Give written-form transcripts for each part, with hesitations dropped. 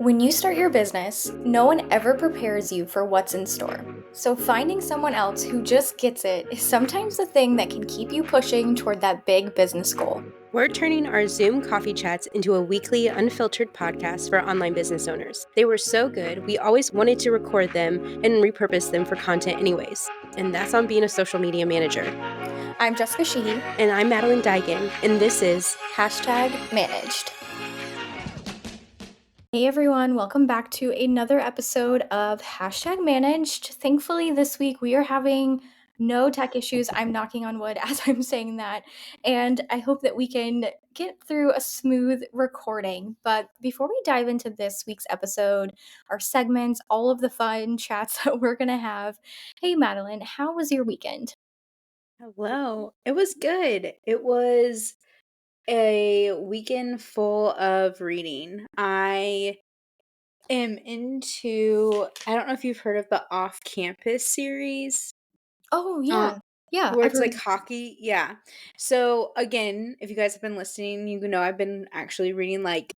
When you start your business, no one ever prepares you for what's in store. So, finding someone else who just gets it is sometimes the thing that can keep you pushing toward that big business goal. We're turning our Zoom coffee chats into a weekly, unfiltered podcast for online business owners. They were so good, we always wanted to record them and repurpose them for content, anyways. And that's on being a social media manager. I'm Jessica Sheehy. And I'm Madeleine Digan, and this is #managed. Hey everyone, welcome back to another episode of #managed. Thankfully, this week we are having no tech issues. I'm knocking on wood as I'm saying that, and I hope that we can get through a smooth recording. But before we dive into this week's episode, our segments, all of the fun chats that we're gonna have, hey Madeleine, how was your weekend? hello. It was good. It was a weekend full of reading. I am into, I don't know if you've heard of the Off Campus series. Oh Um, yeah, where I've it's like heard. hockey, yeah. So again, if you guys have been listening, you know I've been actually reading like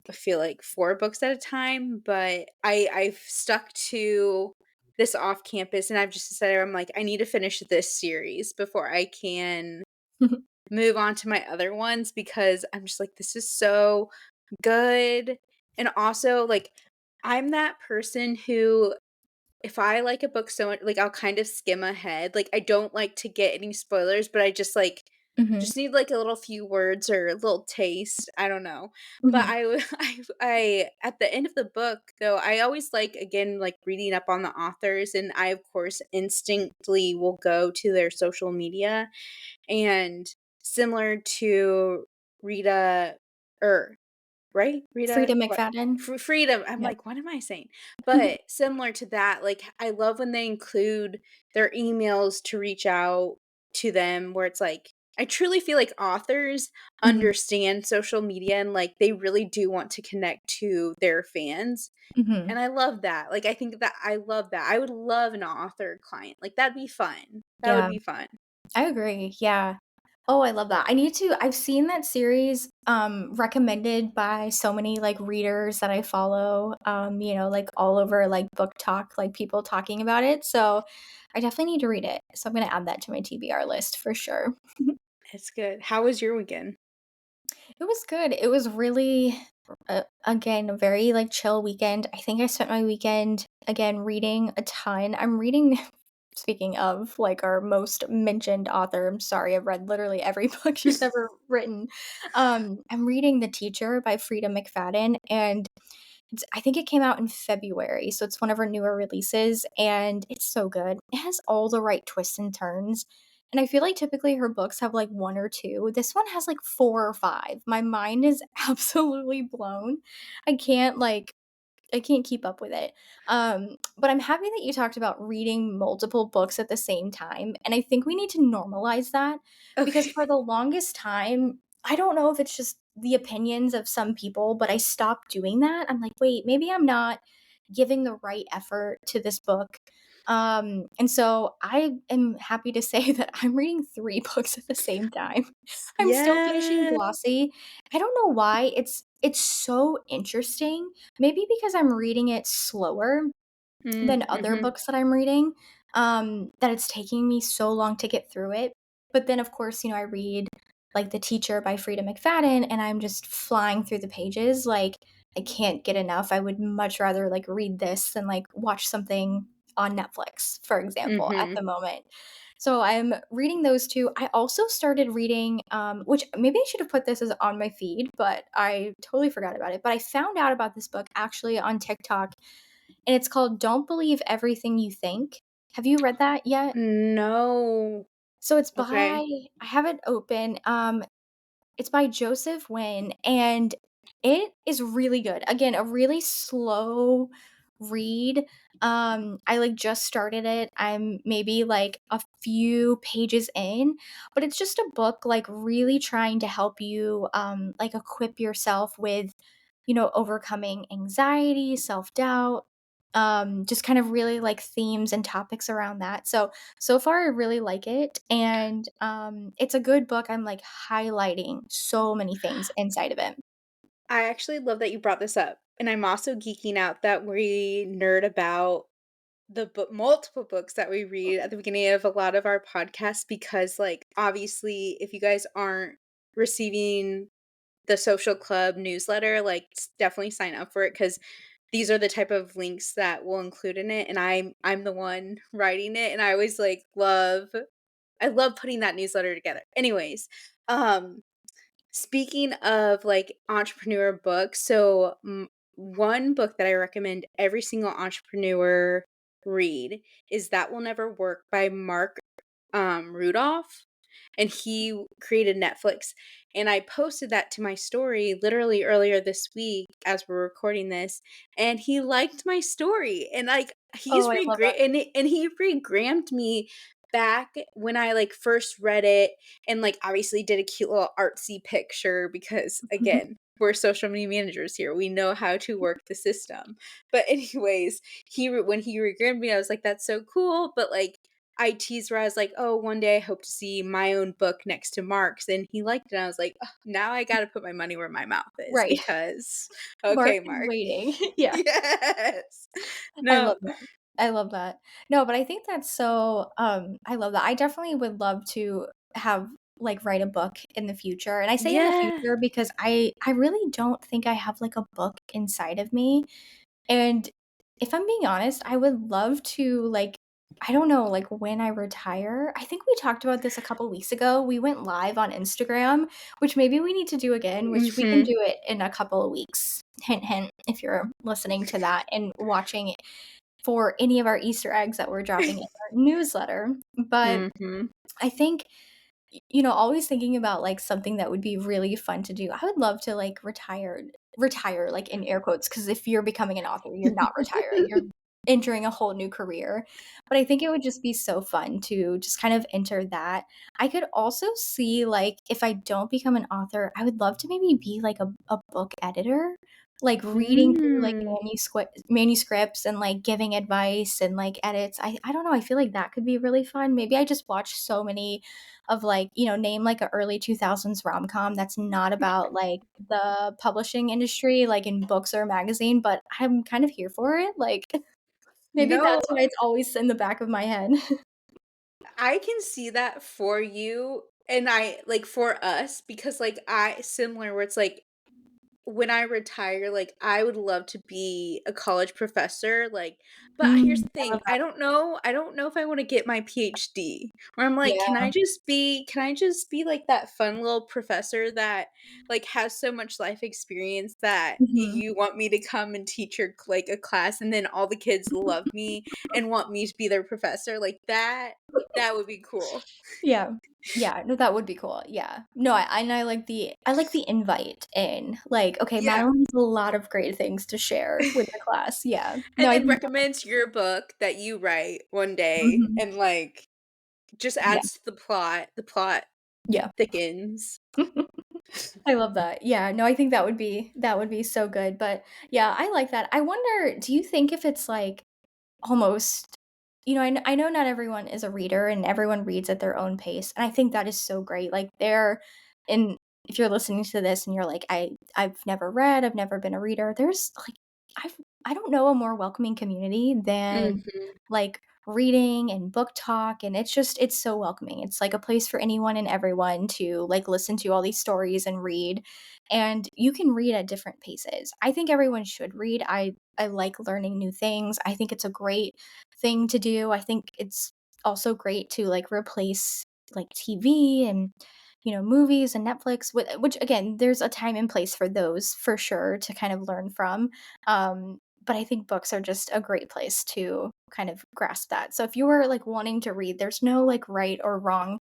I feel like 4 books at a time, but I've stuck to this off campus and I've just decided I'm like I need to finish this series before I can move on to my other ones because I'm just like this is so good. And also like I'm that person who if I like a book so much like, I'll kind of skim ahead, like, I don't like to get any spoilers, but I just, like Mhm, just need, like, a little few words or a little taste, I don't know, but mhm. I w I at the end of the book, though, I always like, again, like, reading up on the authors, and I, of course, instinctively will go to their social media, and similar to Rita or right? Rita Frida what? McFadden. Freedom. I'm Yep. like, "What am I saying?" But similar to that, like, I love when they include their emails to reach out to them where it's like I truly feel like authors Mhm, understand social media and, like, they really do want to connect to their fans, mhm. and I love that. Like, I think that I love that. I would love an author client. Like, that'd be fun. That would Yeah, be fun. I agree, yeah. Oh, I love that. I've seen that series, recommended by so many, like, readers that I follow, like, all over, like, Book Talk, like, people talking about it, so I definitely need to read it. So I'm gonna add that to my TBR list for sure. It's good. How was your weekend? It was good. It was really, again, a very, like, chill weekend. I think I spent my weekend, again, reading a ton. I'm reading speaking of, like, our most mentioned author, I'm sorry, I've read literally every book she's ever written. I'm reading The Teacher by Frida McFadden, and I think it came out in February, so it's one of her newer releases, and it's so good. It has all the right twists and turns, and I feel like typically her books have, like, 1 or 2. This one has, like, 4 or 5. My mind is absolutely blown. I can't, like I can't keep up with it. But I'm happy that you talked about reading multiple books at the same time, and I think we need to normalize that because Okay. for the longest time, I don't know if it's just the opinions of some people, but I stopped doing that. I'm like, "Wait, maybe I'm not giving the right effort to this book." And so I am happy to say that I'm reading 3 books at the same time. I'm still finishing Yeah. Glossy. I don't know why, it's so interesting. Maybe because I'm reading it slower than other Mhm. books that I'm reading, that it's taking me so long to get through it. But then, of course, I read, like, The Teacher by Frida McFadden, and I'm just flying through the pages, like, I can't get enough. I would much rather, like, read this than, like, watch something on Netflix, for example, at Mhm. the moment. So I'm reading those 2. I also started reading, which maybe I should have put this as on my feed, but I totally forgot about it. But I found out about this book actually on TikTok, and it's called Don't Believe Everything You Think. Have you read that yet? No. So it's Okay. by I have it open, it's by Joseph Wynn, and it is really good. Again, a really slow read. I, like, just started it. I'm maybe, like, a few pages in, but it's just a book, like, really trying to help you, like, equip yourself with, overcoming anxiety, self-doubt, just kind of really, like, themes and topics around that. So far I really like it, and, it's a good book. I'm, like, highlighting so many things inside of it. I actually love that you brought this up. and I'm also geeking out that we nerd about the book multiple books that we read at the beginning of a lot of our podcasts because, like, obviously, if you guys aren't receiving the social club newsletter, like, definitely sign up for it because these are the type of links that we'll include in it, and I'm the one writing it, and I always, like, I love putting that newsletter together. Anyways, um, speaking of, like, entrepreneur books, so, one book that I recommend every single entrepreneur read is That Will Never Work by Mark, Rudolph, and he created Netflix, and I posted that to my story literally earlier this week as we're recording this, and he liked my story, and, like, Oh, I love that. and he regrammed me back when I, like, first read it and, like, obviously did a cute little artsy picture because, again, we're social media managers here, we know how to work the system. But anyways, when he regrammed me, I was like, "That's so cool," but, like, I teased where I was like, "Oh, one day I hope to see my own book next to Mark's," and he liked it, and I was like, "Ugh, now I gotta put my money where my mouth is Right. because" Mark okay, is Mark. waiting. Yeah. Yes. I love No. that. I love that. No, but I think that's so, I love that. I definitely would love to have like, write a book in the future, and I say in the Yeah. future because I really don't think I have, like, a book inside of me, and if I'm being honest, I would love to, like I don't know, like, when I retire I think we talked about this a couple weeks ago. We went live on Instagram, which maybe we need to do again, which we can Mhm. do it in a couple of weeks. Hint, hint, if you're listening to that and watching for any of our Easter eggs that we're dropping in our newsletter. But Mhm. I think always thinking about, like, something that would be really fun to do. I would love to, like, retire, like, in air quotes, because if you're becoming an author, you're not retiring, you're entering a whole new career. But I think it would just be so fun to just kind of enter that. I could also see, like, if I don't become an author, I would love to maybe be, like, a book editor, like, reading through, like, Mm. manuscripts and, like, giving advice and, like, edits. I don't know, I feel like that could be really fun. Maybe I just watch so many of like, name like a early 2000s rom-com that's not about like the publishing industry, like in books or a magazine, but I'm kind of here for it. Like maybe No, that's why it's always in the back of my head. I can see that for you, and I like, for us, because, like, I similar where it's like when I retire, like, I would love to be a college professor, like but here's the I thing, love that. I don't know if I wanna get my PhD, where I'm like, Yeah. can I just be, like, that fun little professor that, like, has so much life experience that Mhm. you want me to come and teach your like, a class, and then all the kids love me and want me to be their professor, like, that would be cool. Yeah. Yeah, no, that would be cool, yeah. No, I like the invite in, like, "Okay, Yeah, Madeline has a lot of great things to share with the class." Yeah. No, and I then think that recommends your book that you write one day Mhm. and, like, just Yeah, adds to the plot yeah. thickens. I love that. Yeah, no, I think that would be so good, but yeah, I like that. I wonder, do you think if it's like almost I know not everyone is a reader and everyone reads at their own pace, and I think that is so great. Like there and if you're listening to this and you're like, I've never read, I've never been a reader, there's like I've I don't know a more welcoming community than Mhm. like reading and book talk, and it's so welcoming. It's like a place for anyone and everyone to like listen to all these stories and read, and you can read at different paces. I think everyone should read. I like learning new things. I think it's a great thing to do. I think it's also great to like replace like TV and movies and Netflix, which again, there's a time and place for those for sure to kind of learn from. But I think books are just a great place to kind of grasp that. So if you were like wanting to read, there's no like right or wrong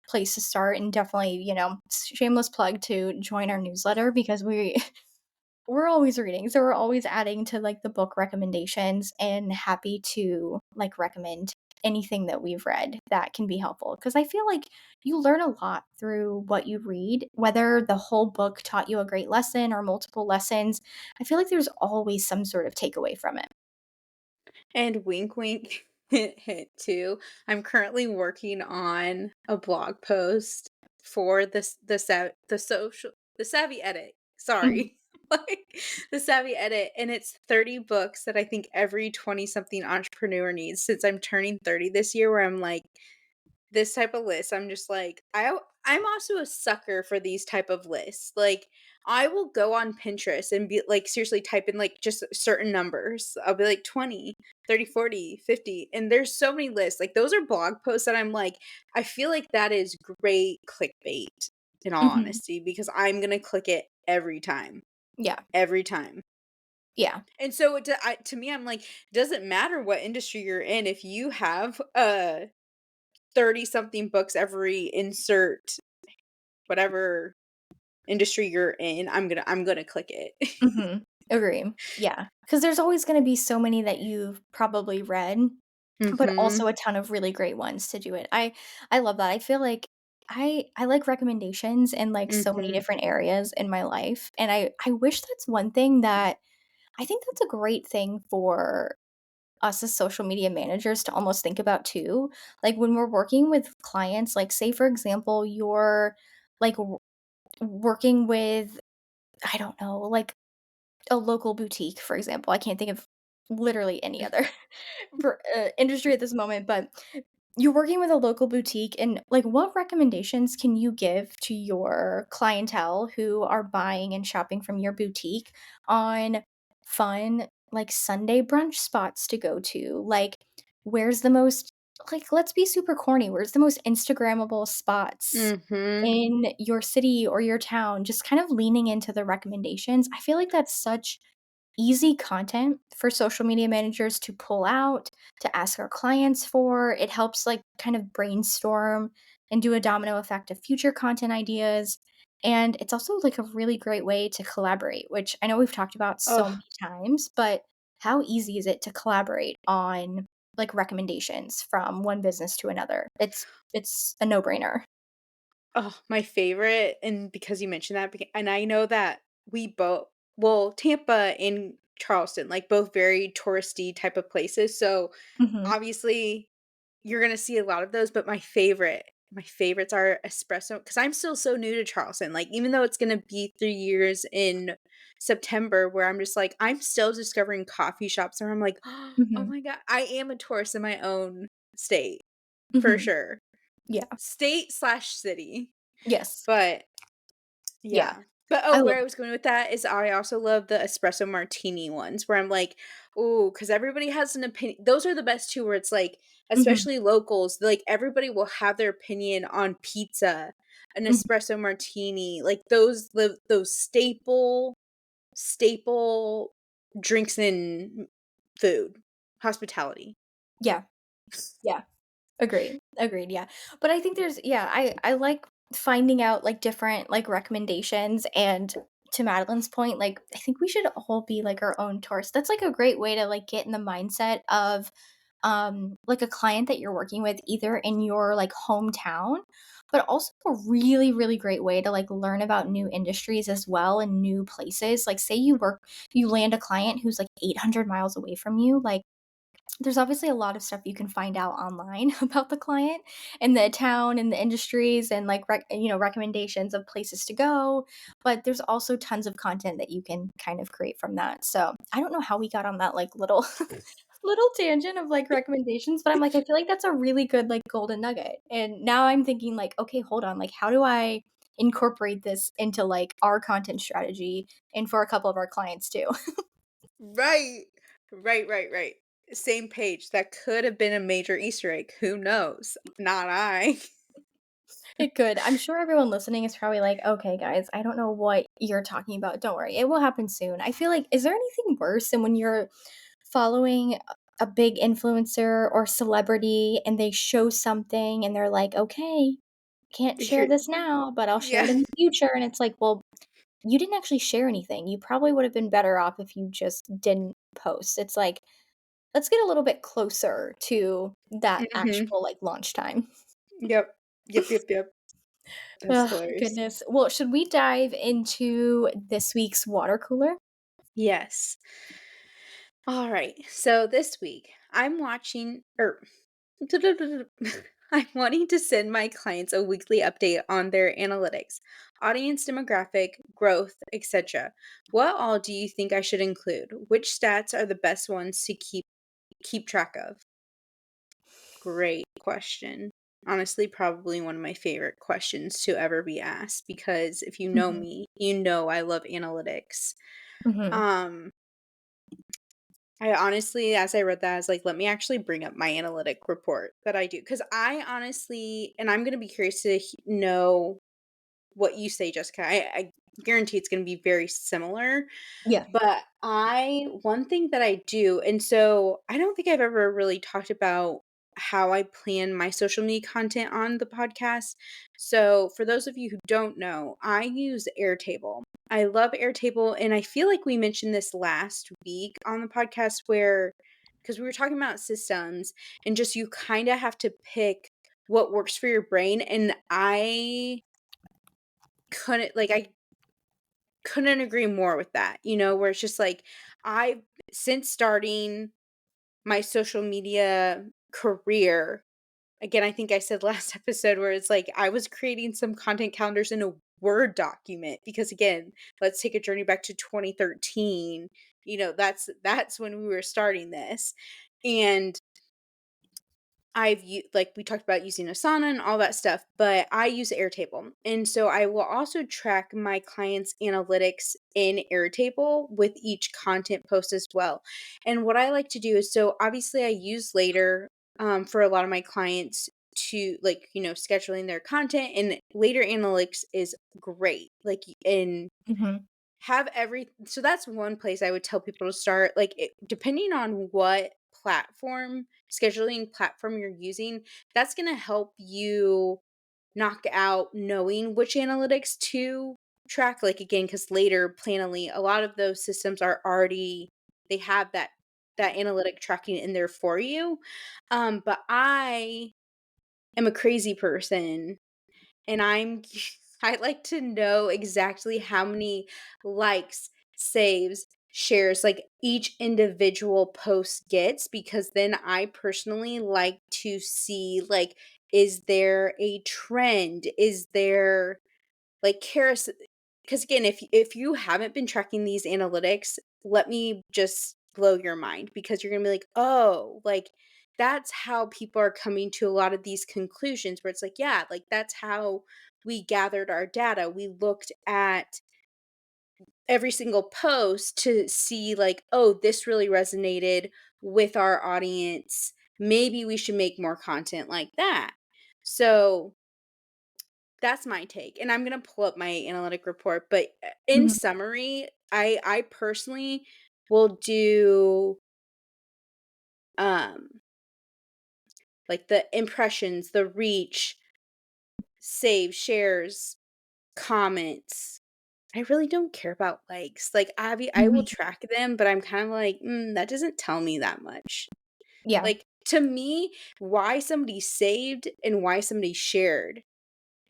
place to start, and definitely, shameless plug to join our newsletter because we're always reading, so we're always adding to, like, the book recommendations and happy to, like, recommend anything that we've read that can be helpful. Because I feel like you learn a lot through what you read, whether the whole book taught you a great lesson or multiple lessons. I feel like there's always some sort of takeaway from it. And wink, wink, hint, hint too. I'm currently working on a blog post for this the Savvy Edit. Mhm. Sorry. like the Savvy Edit, and it's 30 books that I think every 20 something entrepreneur needs since I'm turning 30 this year, where I'm like, this type of list, I'm just like, I'm also a sucker for these type of lists. Like, I will go on Pinterest and be like, seriously type in like just certain numbers. I'll be like 20, 30, 40, 50, and there's so many lists. Like those are blog posts that I'm like, I feel like that is great clickbait in all Mhm. honesty, because I'm going to click it every time. Yeah. Every time. Yeah. And so to me, I'm like, doesn't matter what industry you're in, if you have 30 something books every insert whatever industry you're in, I'm gonna click it. Mhm. Agree. Yeah, because there's always gonna be so many that you've probably read, but Mhm. also a ton of really great ones to do it. I love that. I feel like I like recommendations in, like, so many Mhm. different areas in my life, and I wish that's one thing that I think that's a great thing for us as social media managers to almost think about too. Like, when we're working with clients, like, say, for example, you're, like, working with, I don't know, like, a local boutique, for example. I can't think of literally any other industry at this moment, but you're working with a local boutique, and, like, what recommendations can you give to your clientele who are buying and shopping from your boutique on fun, like, Sunday brunch spots to go to? Like, where's the most, like, let's be super corny, where's the most Instagrammable spots Mhm. in your city or your town? Just kind of leaning into the recommendations. I feel like that's such easy content for social media managers to pull out, to ask our clients for. It helps, like, kind of brainstorm and do a domino effect of future content ideas. And it's also like a really great way to collaborate, which I know we've talked about so Oh, many times, but how easy is it to collaborate on, like, recommendations from one business to another? It's a no-brainer. oh, my favorite, and because you mentioned that, and I know that we both, well, Tampa and Charleston, like, both very touristy type of places, so, Mhm. obviously you're gonna see a lot of those, but my favorites are espresso, because 'cause I'm still so new to Charleston, like, even though it's gonna be 3 years in September, where I'm just like, I'm still discovering coffee shops where I'm like, "Oh Mhm. my god," I am a tourist in my own state, for Mhm. sure. Yeah. State/city, Yes. but Yeah. yeah. But, I oh, love where I was going with that is I also love the espresso martini ones where I'm like, "Ooh," because everybody has an opinion. Those are the best too, where it's like, Mhm. especially locals, like, everybody will have their opinion on pizza, an Mhm. espresso martini, like, those staple drinks and food, hospitality. Yeah. Yeah. Agreed, agreed, yeah. But I think there's, yeah, I like finding out, like, different, like, recommendations, and to Madeline's point, like, I think we should all be, like, our own tourists. That's, like, a great way to, like, get in the mindset of, like, a client that you're working with either in your, like, hometown, but also a really, really great way to, like, learn about new industries as well and new places. Like, say you land a client who's, like, 800 miles away from you, like, there's obviously a lot of stuff you can find out online about the client and the town and the industries and, like, recommendations of places to go, but there's also tons of content that you can kind of create from that. So I don't know how we got on that, like, little little tangent of, like, recommendations, but I'm like, I feel like that's a really good, like, golden nugget. And now I'm thinking, like, okay, hold on, like, how do I incorporate this into, like, our content strategy and for a couple of our clients too? Right. Right. Same page. That could have been a major Easter egg. Who knows? Not I. It could. I'm sure everyone listening is probably like, "Okay, guys, I don't know what you're talking about. Don't worry. It will happen soon." I feel like, is there anything worse than when you're following a big influencer or celebrity and they show something and they're like, "Okay, can't share Here, this now, but I'll share yeah. it in the future." And it's like, "Well, you didn't actually share anything. You probably would have been better off if you just didn't post." It's like, let's get a little bit closer to that Mhm. actual, like, launch time. Yep. Yep. That's Oh, hilarious. goodness. Well, should we dive into this week's water cooler? Yes. All right. So this week I'm watching or I'm wanting to send my clients a weekly update on their analytics, audience demographic, growth, etc. What all do you think I should include? Which stats are the best ones to keep track of? Great question. Honestly, probably one of my favorite questions to ever be asked because if you know Mhm, me, you know I love analytics. mhm. Um, I honestly, as I read that, I was like, let me actually bring up my analytic report that I do. Because I honestly, and I'm going to be curious to know what you say, Jessica. I guarantee it's going to be very similar. Yeah. But one thing that I do, and so I don't think I've ever really talked about how I plan my social media content on the podcast. So, for those of you who don't know, I use Airtable. I love Airtable, and I feel like we mentioned this last week on the podcast where, because we were talking about systems and just you kind of have to pick what works for your brain. And I couldn't agree more with that, where it's just like I since starting my social media career, again, I think I said last episode where it's like I was creating some content calendars in a Word document because again, let's take a journey back to 2013. That's when we were starting this. And like we talked about using Asana and all that stuff, but I use Airtable. And so I will also track my clients' analytics in Airtable with each content post as well. And what I like to do is so obviously I use later for a lot of my clients to like, scheduling their content and later analytics is great. And Mhm, have every so that's one place I would tell people to start, like, depending on what scheduling platform you're using, that's gonna help you knock out knowing which analytics to track, like, again, because later, Planoly, a lot of those systems are already they have that analytic tracking in there for you, but I am a crazy person and I like to know exactly how many likes, saves, shares, like each individual post gets because then I personally like to see like is there a trend? Is there like carousel because again, if you haven't been tracking these analytics, let me just blow your mind because you're gonna be like, "Oh, like, that's how people are coming to a lot of these conclusions," where it's like, "Yeah, like, that's how we gathered our data. We looked at every single post to see like, oh, this really resonated with our audience. Maybe we should make more content like that." So, that's my take, and I'm gonna pull up my analytic report, but, in mhm, summary, I personally will do, um, like, the impressions, the reach, save, shares, comments. I really don't care about likes, like, I will mhm. track them, but I'm kind of like, that doesn't tell me that much." Yeah. Like, to me, why somebody saved and why somebody shared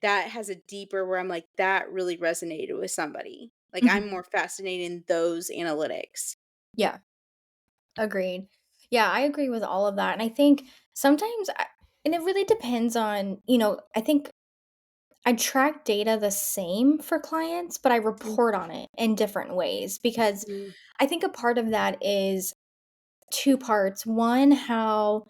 that has a deeper where I'm like, "That really resonated with somebody." Like, I'm Mhm. more fascinated in those analytics. Yeah, agreed. Yeah, I agree with all of that, and I think sometimes and it really depends on, I think I track data the same for clients, but I report Mhm, on it in different ways because mm, I think a part of that is 2 parts. One, how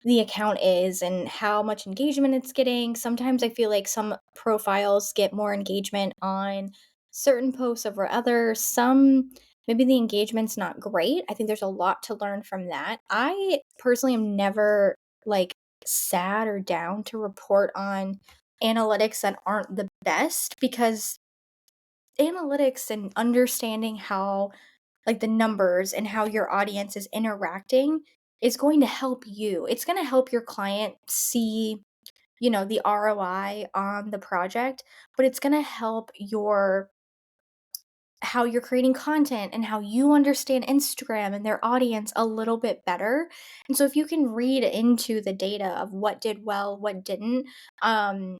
the account is and how much engagement it's getting. Sometimes I feel like some profiles get more engagement on certain posts over others. Some maybe the engagement's not great. I think there's a lot to learn from that. I personally am never like sad or down to report on analytics that aren't the best because analytics and understanding how like the numbers and how your audience is interacting is going to help you. It's going to help your client see, the ROI on the project, but it's going to help your how you're creating content and how you understand Instagram and their audience a little bit better. And so if you can read into the data of what did well, what didn't,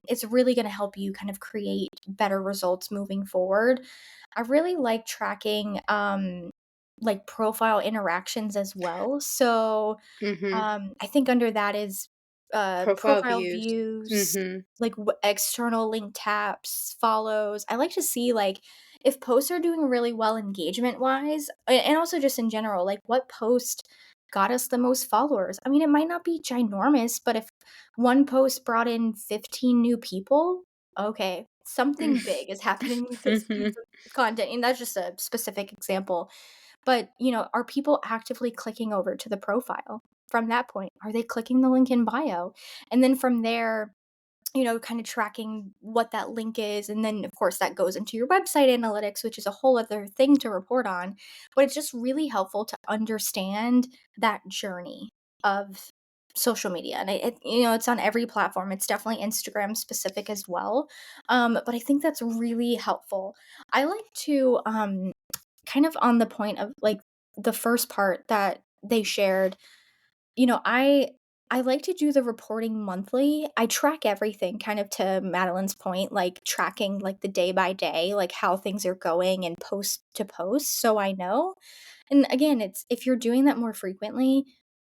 it's really going to help you kind of create better results moving forward. I really like tracking like profile interactions as well. So mhm, I think under that is Profile profile views. views, Mhm. like external link taps, follows. I like to see like if posts are doing really well engagement wise, and also just in general, like what post got us the most followers. I mean, it might not be ginormous, but if one post brought in 15 new people, okay, something big is happening with this piece Mhm. of content. And that's just a specific example. But, you know, are people actively clicking over to the profile? From that point, are they clicking the link in bio? And then from there, you know, kind of tracking what that link is. And then, of course, that goes into your website analytics, which is a whole other thing to report on. But it's just really helpful to understand that journey of social media. And you know, it's on every platform. It's definitely Instagram specific as well. But I think that's really helpful. I like to, kind of on the point of like the first part that they shared, you know, I like to do the reporting monthly. I track everything kind of to Madeline's point, like tracking like the day by day, like how things are going and post to post so I know. And again, it's if you're doing that more frequently,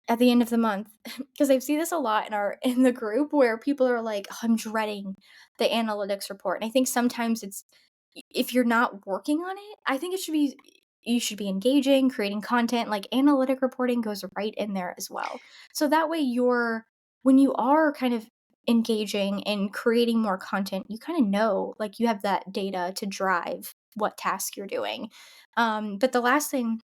at the end of the month, because I see this a lot in the group where people are like, "Oh, I'm dreading the analytics report." And I think sometimes it's if you're not working on it, I think it should be you should be engaging, creating content, like analytic reporting goes right in there as well. So that way you're when you are kind of engaging and creating more content, you kind of know like you have that data to drive what task you're doing. But the last thing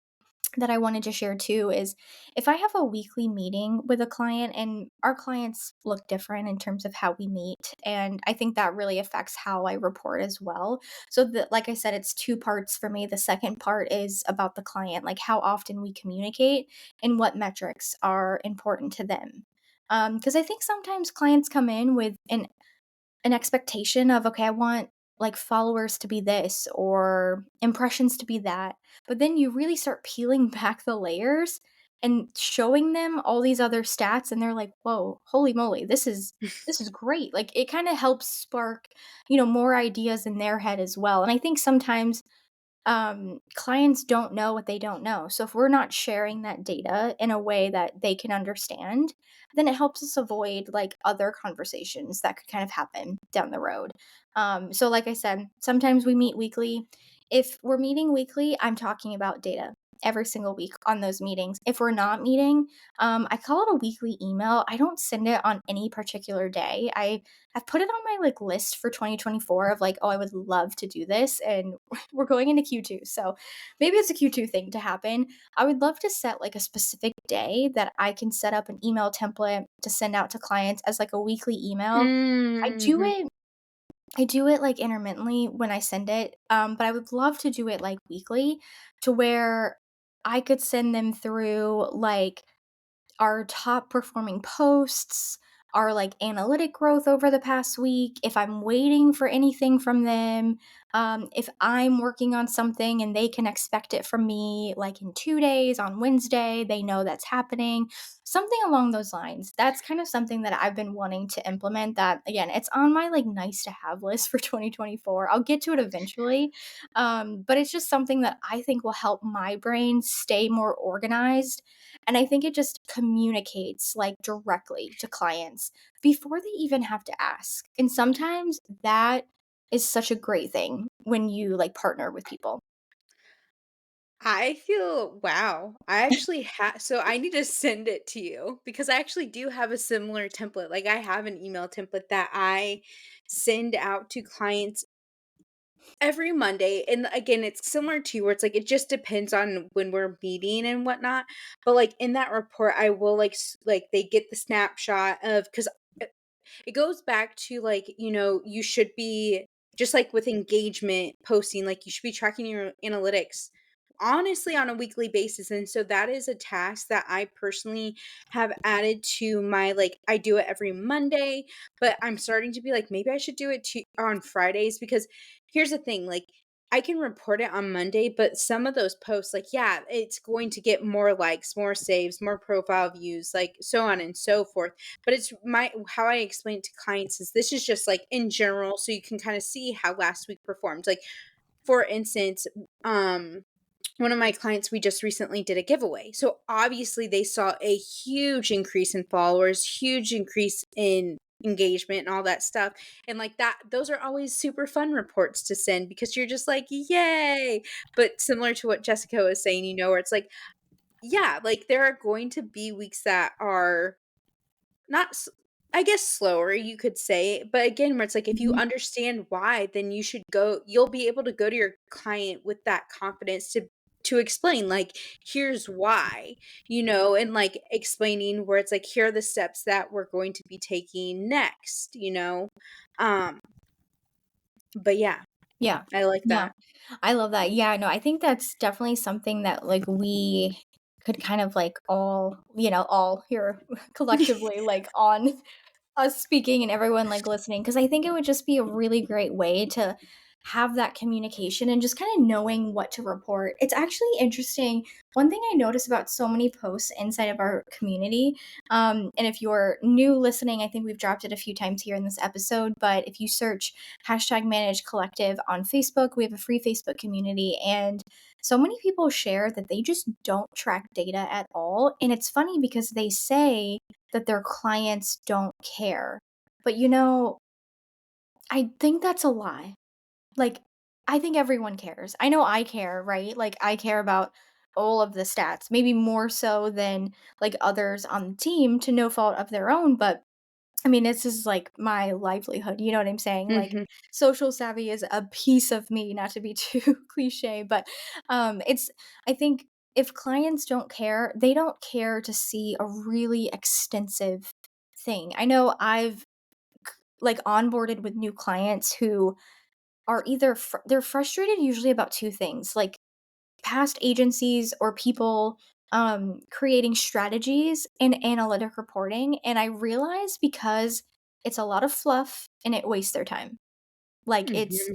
that I wanted to share too is if I have a weekly meeting with a client, and our clients look different in terms of how we meet, and I think that really affects how I report as well. So like I said, it's two parts for me. The second part is about the client, like how often we communicate and what metrics are important to them. Because I think sometimes clients come in with an expectation of, okay, I want like followers to be this or impressions to be that. But then you really start peeling back the layers and showing them all these other stats and they're like, "Whoa, holy moly, this is great." Like it kind of helps spark, you know, more ideas in their head as well. And I think sometimes clients don't know what they don't know. So if we're not sharing that data in a way that they can understand, then it helps us avoid like other conversations that could kind of happen down the road. So like I said, sometimes we meet weekly. If we're meeting weekly, I'm talking about data every single week on those meetings. If we're not meeting, I call it a weekly email. I don't send it on any particular day. I've put it on my like list for 2024 of like, oh, I would love to do this, and we're going into Q2. So maybe it's a Q2 thing to happen. I would love to set like a specific day that I can set up an email template to send out to clients as like a weekly email. I do Mhm. it I do it like intermittently when I send it. But I would love to do it like weekly to where I could send them through like our top performing posts, our like analytic growth over the past week, if I'm waiting for anything from them, if I'm working on something and they can expect it from me like in 2 days on Wednesday, they know that's happening, something along those lines. That's kind of something that I've been wanting to implement. That again, it's on my like nice to have list for 2024. I'll get to it eventually. But it's just something that I think will help my brain stay more organized, and I think it just communicates like directly to clients before they even have to ask. And sometimes that is such a great thing when you like partner with people. I feel wow. I actually have so I need to send it to you because I actually do have a similar template. Like I have an email template that I send out to clients every Monday. And again, it's similar to you where it's like it just depends on when we're meeting and whatnot. But like in that report, I will like they get the snapshot of because it goes back to like, you should be just like with engagement posting, like you should be tracking your analytics honestly on a weekly basis. And so that is a task that I personally have added to my like I do it every Monday, but I'm starting to be like maybe I should do it on Fridays because here's the thing, like I can report it on Monday, but some of those posts, like, yeah, it's going to get more likes, more saves, more profile views, like so on and so forth. But it's my how I explain it to clients is this is just like in general, so you can kind of see how last week performed. Like, for instance, um, one of my clients, we just recently did a giveaway. So obviously they saw a huge increase in followers, huge increase in engagement and all that stuff. And like that, those are always super fun reports to send because you're just like, yay. But similar to what Jessica was saying, where it's like, yeah, like there are going to be weeks that are not s I guess slower, you could say, but again, where it's like, if you Mhm. understand why, then you'll be able to go to your client with that confidence to explain, like, "Here's why," and, like, explaining where it's like, "Here are the steps that we're going to be taking next?" Um, but yeah, Yeah. I like Yeah. that. I love that. Yeah, no, I think that's definitely something that, like, we could kind of, like, all here collectively, like, on us speaking and everyone, like, listening, because I think it would just be a really great way to have that communication and just kinda knowing what to report. It's actually interesting. One thing I notice about so many posts inside of our community, and if you're new listening, I think we've dropped it a few times here in this episode, but if you search #manage collective on Facebook, we have a free Facebook community, and so many people share that they just don't track data at all, and it's funny because they say that their clients don't care. But, I think that's a lie. Like, I think everyone cares. I know I care, right? Like, I care about all of the stats, maybe more so than, like, others on the team to no fault of their own, but I mean, this is like my livelihood, you know what I'm saying? Like, Mhm. social savvy is a piece of me, not to be too cliche, but it's, I think if clients don't care, they don't care to see a really extensive thing. I know I've like onboarded with new clients who are either they're frustrated usually about two things, like past agencies or people creating strategies in analytic reporting, and I realize because it's a lot of fluff and it wastes their time. Like, it's Mhm.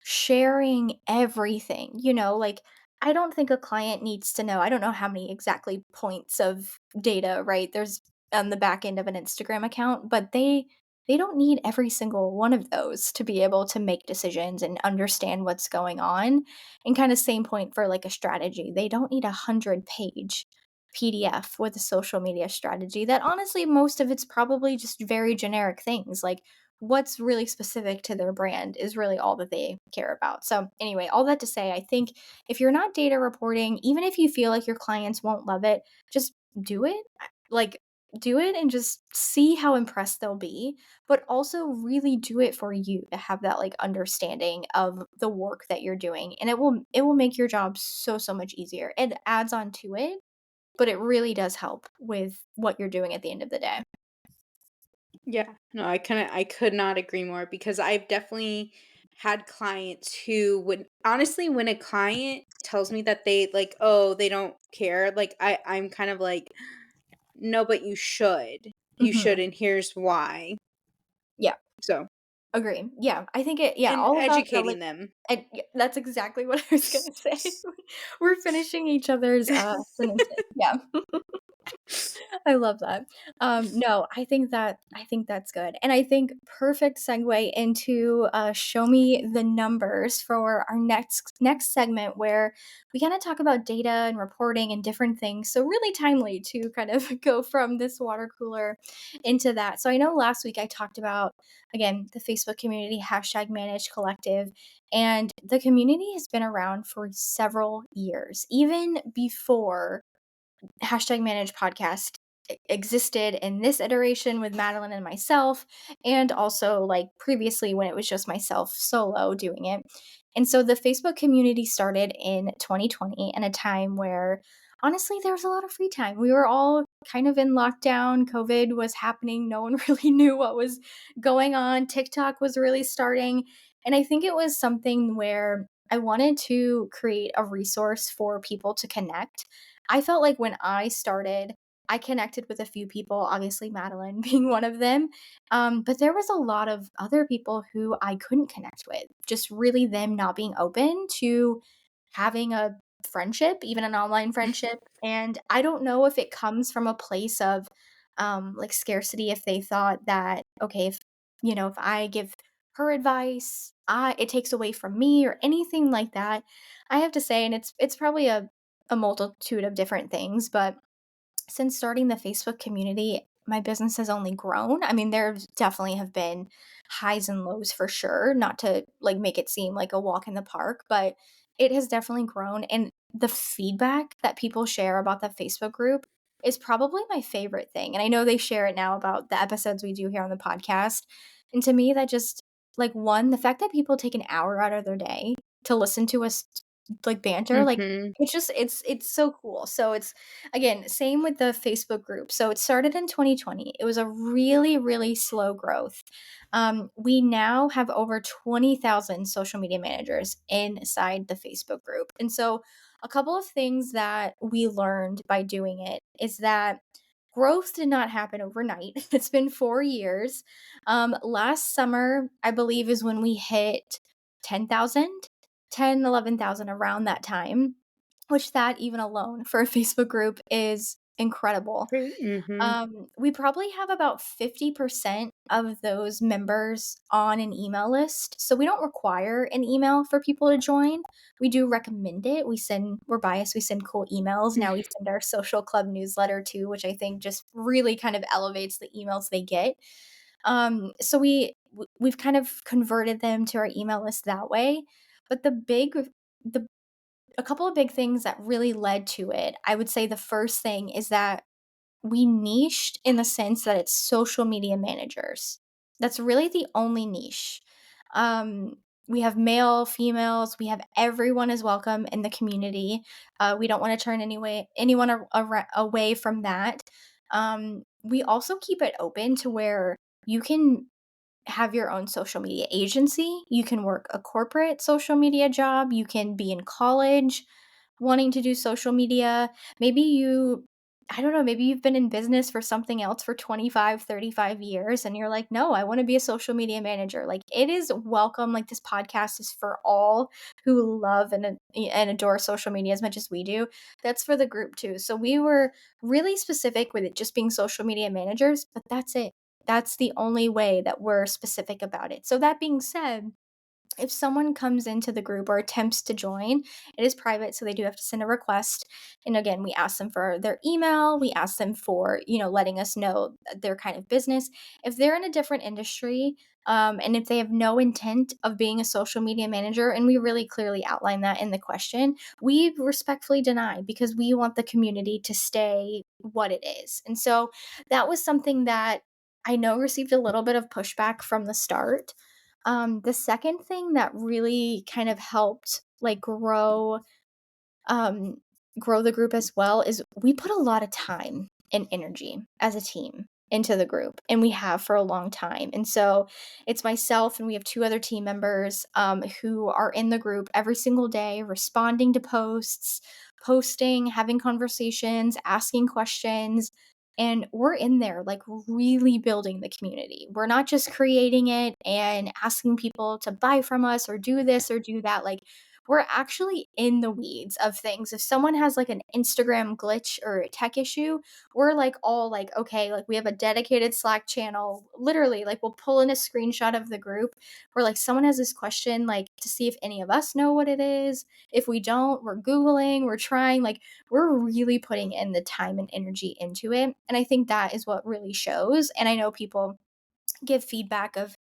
sharing everything, like, I don't think a client needs to know. I don't know how many exactly points of data, right? There's on the back end of an Instagram account, but they don't need every single one of those to be able to make decisions and understand what's going on. And kind of same point for like a strategy. They don't need 100-page PDF with a social media strategy that honestly most of it's probably just very generic things like what's really specific to their brand is really all that they care about. So, anyway, all that to say, I think if you're not data reporting, even if you feel like your clients won't love it, just do it. Like, do it and just see how impressed they'll be, but also really do it for you to have that like understanding of the work that you're doing. And it will make your job so much easier. It adds on to it, but it really does help with what you're doing at the end of the day. Yeah. No, I could not agree more because I've definitely had clients who would honestly, when a client tells me that they like, oh, they don't care, like I'm kind of like, no, but you should. You should, Mhm. and here's why. Yeah. So, Agree. Yeah, I think yeah, and all about the, like educating them. that's exactly what I was gonna say. We're finishing each other's, sentences. Yeah. I love that. No, I think that's good, and I think perfect segue into show me the numbers for our next segment where we kind of talk about data and reporting and different things. So really timely to kind of go from this water cooler into that. So I know last week I talked about again the Facebook community #manage collective, and the community has been around for several years, even before #manage podcast existed in this iteration with Madeline and myself, and also like previously when it was just myself solo doing it. And so the Facebook community started in 2020 in a time where honestly there was a lot of free time. We were all kind of in lockdown, COVID was happening, no one really knew what was going on. TikTok was really starting, and I think it was something where I wanted to create a resource for people to connect. I felt like when I started, I connected with a few people, obviously Madeline being one of them. But there was a lot of other people who I couldn't connect with, just really them not being open to having a friendship, even an online friendship. And I don't know if it comes from a place of like scarcity, if they thought that, okay, if I give her advice, it takes away from me or anything like that. I have to say, and it's probably a multitude of different things, but since starting the Facebook community, my business has only grown. I mean, there definitely have been highs and lows for sure, not to like make it seem like a walk in the park, but it has definitely grown. And the feedback that people share about the Facebook group is probably my favorite thing. And I know they share it now about the episodes we do here on the podcast. And to me, that just like one, the fact that people take an hour out of their day to listen to us like banter, like Mhm. it's so cool. So it's again, same with the Facebook group. So it started in 2020. It was a really, really slow growth. We now have over 20,000 social media managers inside the Facebook group. And so a couple of things that we learned by doing it is that growth did not happen overnight. It's been 4 years. Last summer, I believe, is when we hit 10,000, 10, 11,000 around that time, which that even alone for a Facebook group is incredible. Great. Mhm. We probably have about 50% of those members on an email list. So we don't require an email for people to join. We do recommend it. We're biased, we send cool emails. Now we send our social club newsletter too, which I think just really kind of elevates the emails they get. So we've kind of converted them to our email list that way. But the a couple of big things that really led to it, I would say the first thing is that we niched in the sense that it's social media managers. That's really the only niche. Um, we have male, females, we have everyone is welcome in the community. We don't want to turn anyone away from that. We also keep it open to where you can have your own social media agency. You can work a corporate social media job. You can be in college wanting to do social media. Maybe I don't know, maybe you've been in business for something else for 25, 35 years and you're like, no, I want to be a social media manager. Like it is welcome. Like this podcast is for all who love and adore social media as much as we do. That's for the group too. So we were really specific with it just being social media managers, but that's it. That's the only way that we're specific about it. So that being said, if someone comes into the group or attempts to join, it is private, so they do have to send a request. And again, we ask them for their email, we ask them for, letting us know their kind of business. If they're in a different industry, and if they have no intent of being a social media manager, and we really clearly outline that in the question, we respectfully deny because we want the community to stay what it is. And so that was something that I know received a little bit of pushback from the start. The second thing that really kind of helped like um, grow the group as well is we put a lot of time and energy as a team into the group, and we have for a long time. And so it's myself and we have two other team members who are in the group every single day, responding to posts, posting, having conversations, asking questions. And we're in there like really building the community. We're not just creating it and asking people to buy from us or do this or do that. Like we're actually in the weeds of things. If someone has like an Instagram glitch or a tech issue, we're like all like, okay, like we have a dedicated Slack channel. Literally, like we'll pull in a screenshot of the group where like someone has this question, like to see if any of us know what it is. If we don't, we're Googling, we're trying, like we're really putting in the time and energy into it. And I think that is what really shows. And I know people give feedback of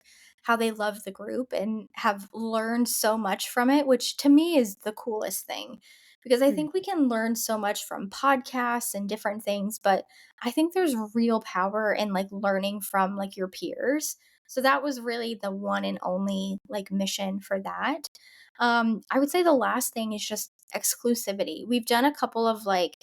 how they love the group and have learned so much from it, which to me is the coolest thing because I think we Mhm. can learn so much from podcasts and different things, but I think there's real power in like learning from like your peers. So that was really the one and only like mission for that. I would say the last thing is just exclusivity. We've done a couple of like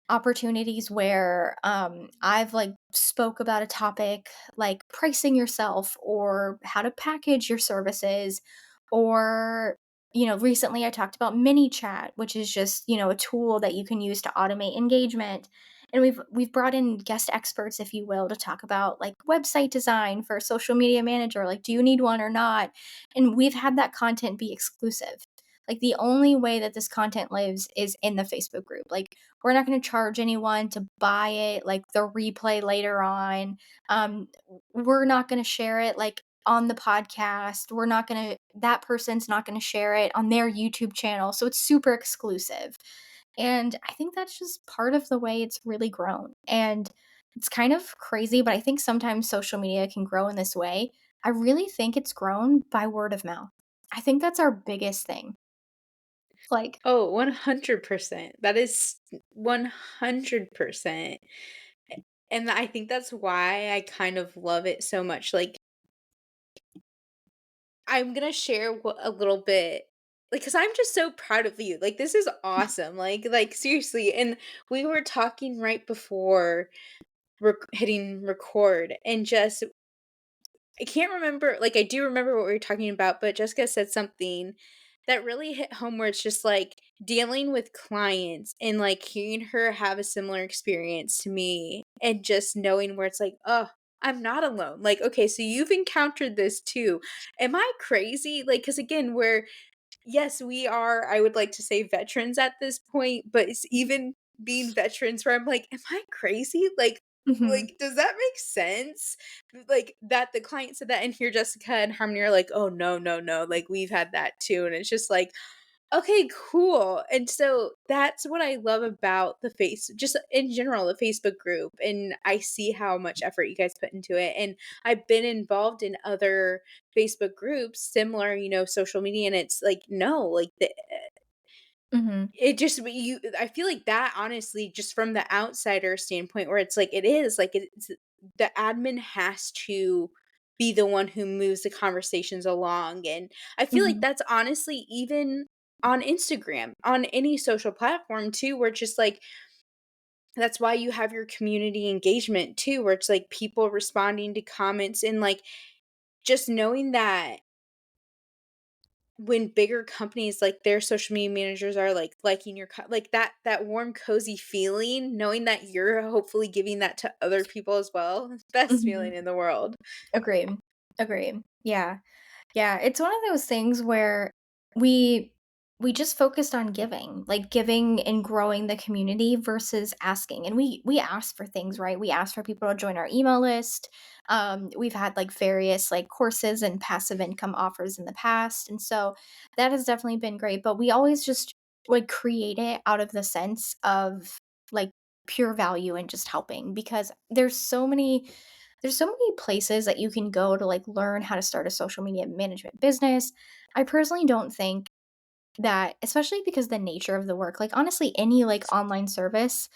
opportunities where I've like spoke about a topic like pricing yourself or how to package your services or recently I talked about mini chat, which is just a tool that you can use to automate engagement. And we've brought in guest experts, if you will, to talk about like website design for a social media manager, like do you need one or not. And we've had that content be exclusive. Like the only way that this content lives is in the Facebook group. Like we're not going to charge anyone to buy it, like the replay later on. We're not going to share it. Like on the podcast. We're not gonna that person's not gonna share it on their YouTube channel, so it's super exclusive. And I think that's just part of the way it's really grown. And it's kind of crazy, but I think sometimes social media can grow in this way. I really think it's grown by word of mouth. I think that's our biggest thing. Like, Oh, 100%. That is 100%. And I think that's why I kind of love it so much. Like, I'm gonna share a little bit, like, cause I'm just so proud of you. Like, this is awesome. Like seriously. And we were talking right before hitting record, and just I can't remember. Like, I do remember what we were talking about, but Jessica said something that really hit home, where it's just like dealing with clients and like hearing her have a similar experience to me, and just knowing where it's like, oh, I'm not alone. Like, okay, so you've encountered this too. Am I crazy? Like, because again, we're yes, we are, I would like to say, veterans at this point, but it's even being veterans where I'm like, "Am I crazy?" mhm, Does that make sense? Like, that the client said that, and here Jessica and Harmony are like, "Oh, no, no, no, like, we've had that too," and it's just like, "Okay, cool," and so that's what I love about the face just in general, the Facebook group, and I see how much effort you guys put into it, and I've been involved in other Facebook groups, similar, social media, and it's like, no, like, mhm, it just you I feel like that, honestly, just from the outsider standpoint, where it's like it is, like, it's the admin has to be the one who moves the conversations along, and I feel like mhm, that's honestly even on Instagram, on any social platform too, where it's just like that's why you have your community engagement too, where it's like people responding to comments, and like just knowing that when bigger companies, like, their social media managers are, like, liking your like, that warm, cozy feeling, knowing that you're hopefully giving that to other people as well, best feeling mhm. in the world. Agreed. Agreed. Yeah. Yeah, it's one of those things where we we just focused on giving, like giving and growing the community versus asking. And we ask for things, right? We ask for people to join our email list. We've had like various like courses and passive income offers in the past. And so that has definitely been great. But we always just like create it out of the sense of like pure value and just helping because there's so many places that you can go to like learn how to start a social media management business. I personally don't think that, especially because the nature of the work, like honestly, any like online service,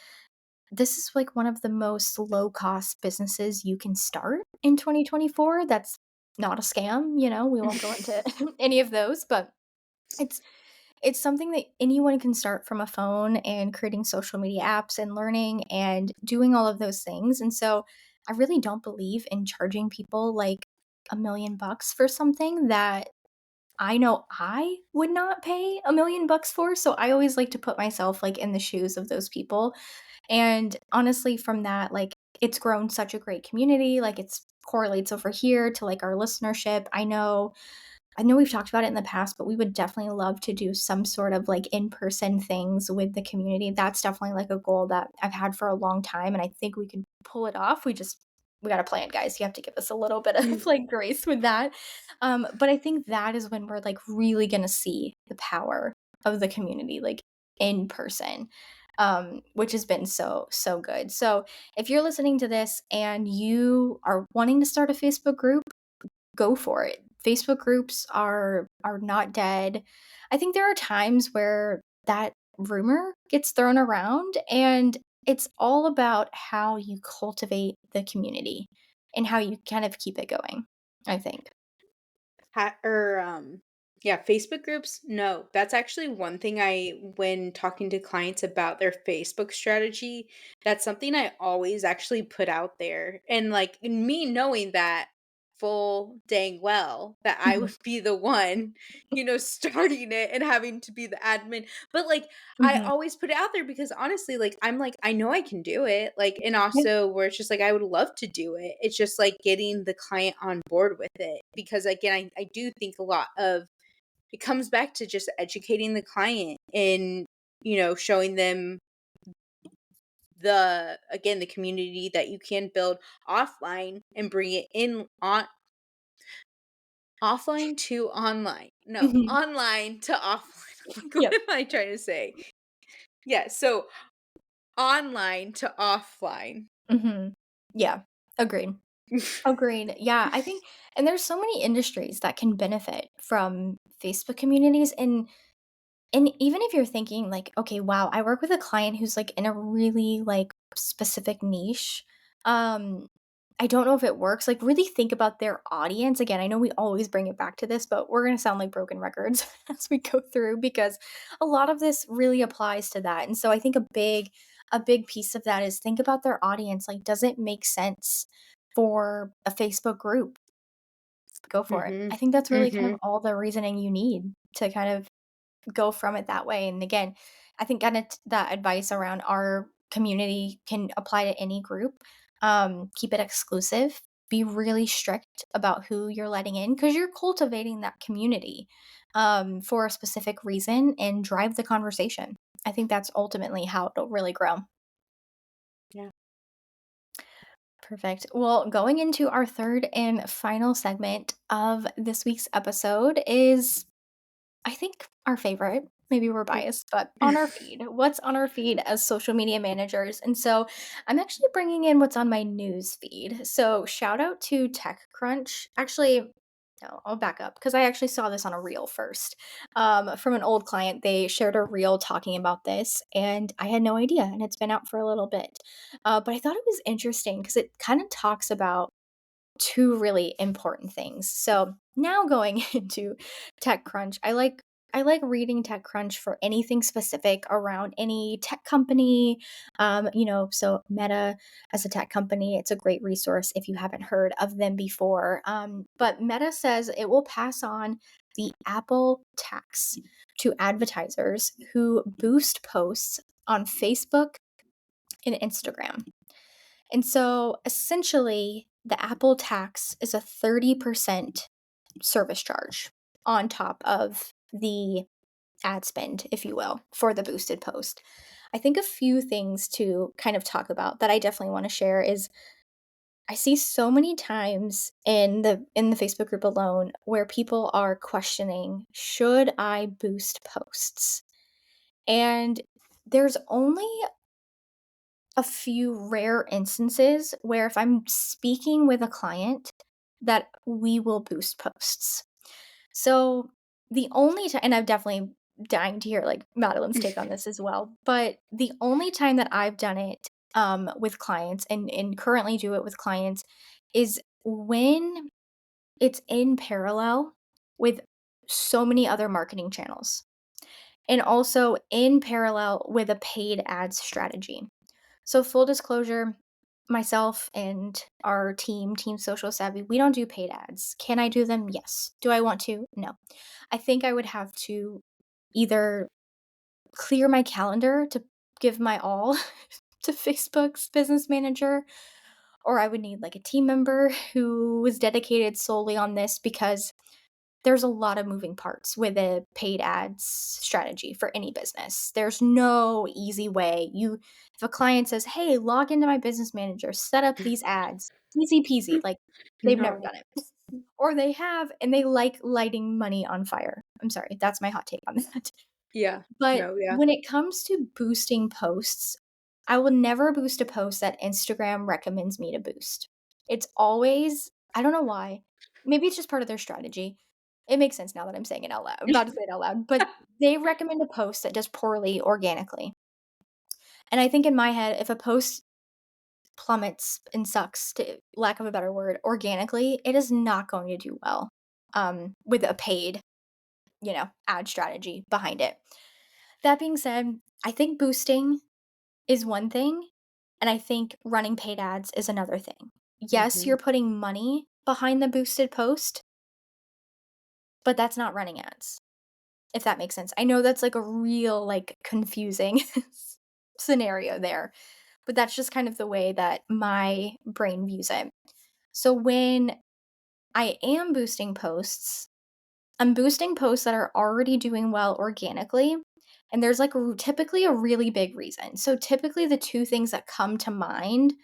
this is like one of the most low cost businesses you can start in 2024. That's not a scam, we won't go into any of those, but it's it's something that anyone can start from a phone and creating social media apps and learning and doing all of those things. And so I really don't believe in charging people like $1 million for something that I know I would not pay $1 million for. So I always like to put myself like in the shoes of those people. And honestly, from that, like it's grown such a great community. Like it's correlates over here to like our listenership. I know we've talked about it in the past, but we would definitely love to do some sort of like in-person things with the community. That's definitely like a goal that I've had for a long time, and I think we can pull it off. We got to plan, guys. You have to give us a little bit of like grace with that. But I think that is when we're like really gonna see the power of the community, like in person. Which has been so good. So if you're listening to this and you are wanting to start a Facebook group, go for it. Facebook groups are not dead. I think there are times where that rumor gets thrown around and it's all about how you cultivate the community and how you kind of keep it going, I think. Yeah, Facebook groups, no, that's actually one thing, when talking to clients about their Facebook strategy, that's something I always actually put out there, and like me knowing that full dang well that I Mhm. would be the one, starting it and having to be the admin, but like I Mhm. always put it out there because honestly, like, I'm like, I know I can do it, like, and Yeah. also where it's just like I would love to do it. It's just like getting the client on board with it, because again, I do think a lot of it comes back to just educating the client, and showing them the community that you can build offline and bring it in on Offline to online. No, Mhm. online to offline. I'm like, what Yep. am I trying to say? Yeah, so online to offline. Mhm. Yeah. Agreed. Agreed. Yeah, I think and there's so many industries that can benefit from Facebook communities, and even if you're thinking like, "Okay, wow, I work with a client who's, like, in a really, like, specific niche," um, I don't know if it works, like, really think about their audience. Again, I know we always bring it back to this, but we're gonna sound like broken records as we go through because a lot of this really applies to that, and so I think a big piece of that is think about their audience, like, does it make sense for a Facebook group? Go for it. I Mhm. think that's really kind of Mhm. all the reasoning you need to kind of go from it that way. And again, I think kind of that advice around our community can apply to any group. Keep it exclusive. Be really strict about who you're letting in because you're cultivating that community for a specific reason and drive the conversation. I think that's ultimately how it'll really grow. Yeah. Perfect. Well, going into our third and final segment of this week's episode is I think our favorite, maybe we're Mm. biased, but on our feed. What's on our feed as social media managers? And so I'm actually bringing in what's on my news feed. So shout out to TechCrunch. Actually, no, I'll back up because I actually saw this on a reel first from an old client. They shared a reel talking about this, and I had no idea. And it's been out for a little bit. But I thought it was interesting because it kind of talks about two really important things. So now going into TechCrunch, I like reading TechCrunch for anything specific around any tech company. So Meta as a tech company, it's a great resource if you haven't heard of them before. But Meta says it will pass on the Apple tax to advertisers who boost posts on Facebook and Instagram. And so essentially, the Apple tax is a 30% service charge on top of the ad spend, if you will, for the boosted post. I think a few things to kind of talk about that I definitely want to share is I see so many times in the Facebook group alone where people are questioning, should I boost posts? And there's only a few rare instances where if I'm speaking with a client that we will boost posts. So the only time, and I'm definitely dying to hear like Madeline's take on this as well, but the only time that I've done it with clients and currently do it with clients is when it's in parallel with so many other marketing channels and also in parallel with a paid ads strategy. So full disclosure, myself and our team Social Savvy, we don't do paid ads. Can I do them? Yes. Do I want to? No. I think I would have to either clear my calendar to give my all to Facebook's business manager, or I would need like a team member who was dedicated solely on this because there's a lot of moving parts with a paid ads strategy for any business. There's no easy way. If a client says, "Hey, log into my business manager, set up these ads." Easy peasy, like they've never No. done it. Or they have and they like lighting money on fire. I'm sorry, that's my hot take on that. Yeah. But No, yeah. when it comes to boosting posts, I will never boost a post that Instagram recommends me to boost. It's always I don't know why. Maybe it's just part of their strategy. It makes sense now that I'm saying it out loud. I'm about to say it out loud, but they recommend a post that does poorly organically. And I think in my head, if a post plummets and sucks, to lack of a better word, organically, it is not going to do well with a paid, ad strategy behind it. That being said, I think boosting is one thing, and I think running paid ads is another thing. Yes, Mhm. you're putting money behind the boosted post, but that's not running ads, if that makes sense. I know that's like a real, like, confusing scenario there, but that's just kind of the way that my brain views it. So when I am boosting posts, I'm boosting posts that are already doing well organically, and there's like typically a really big reason. So typically the two things that come to mind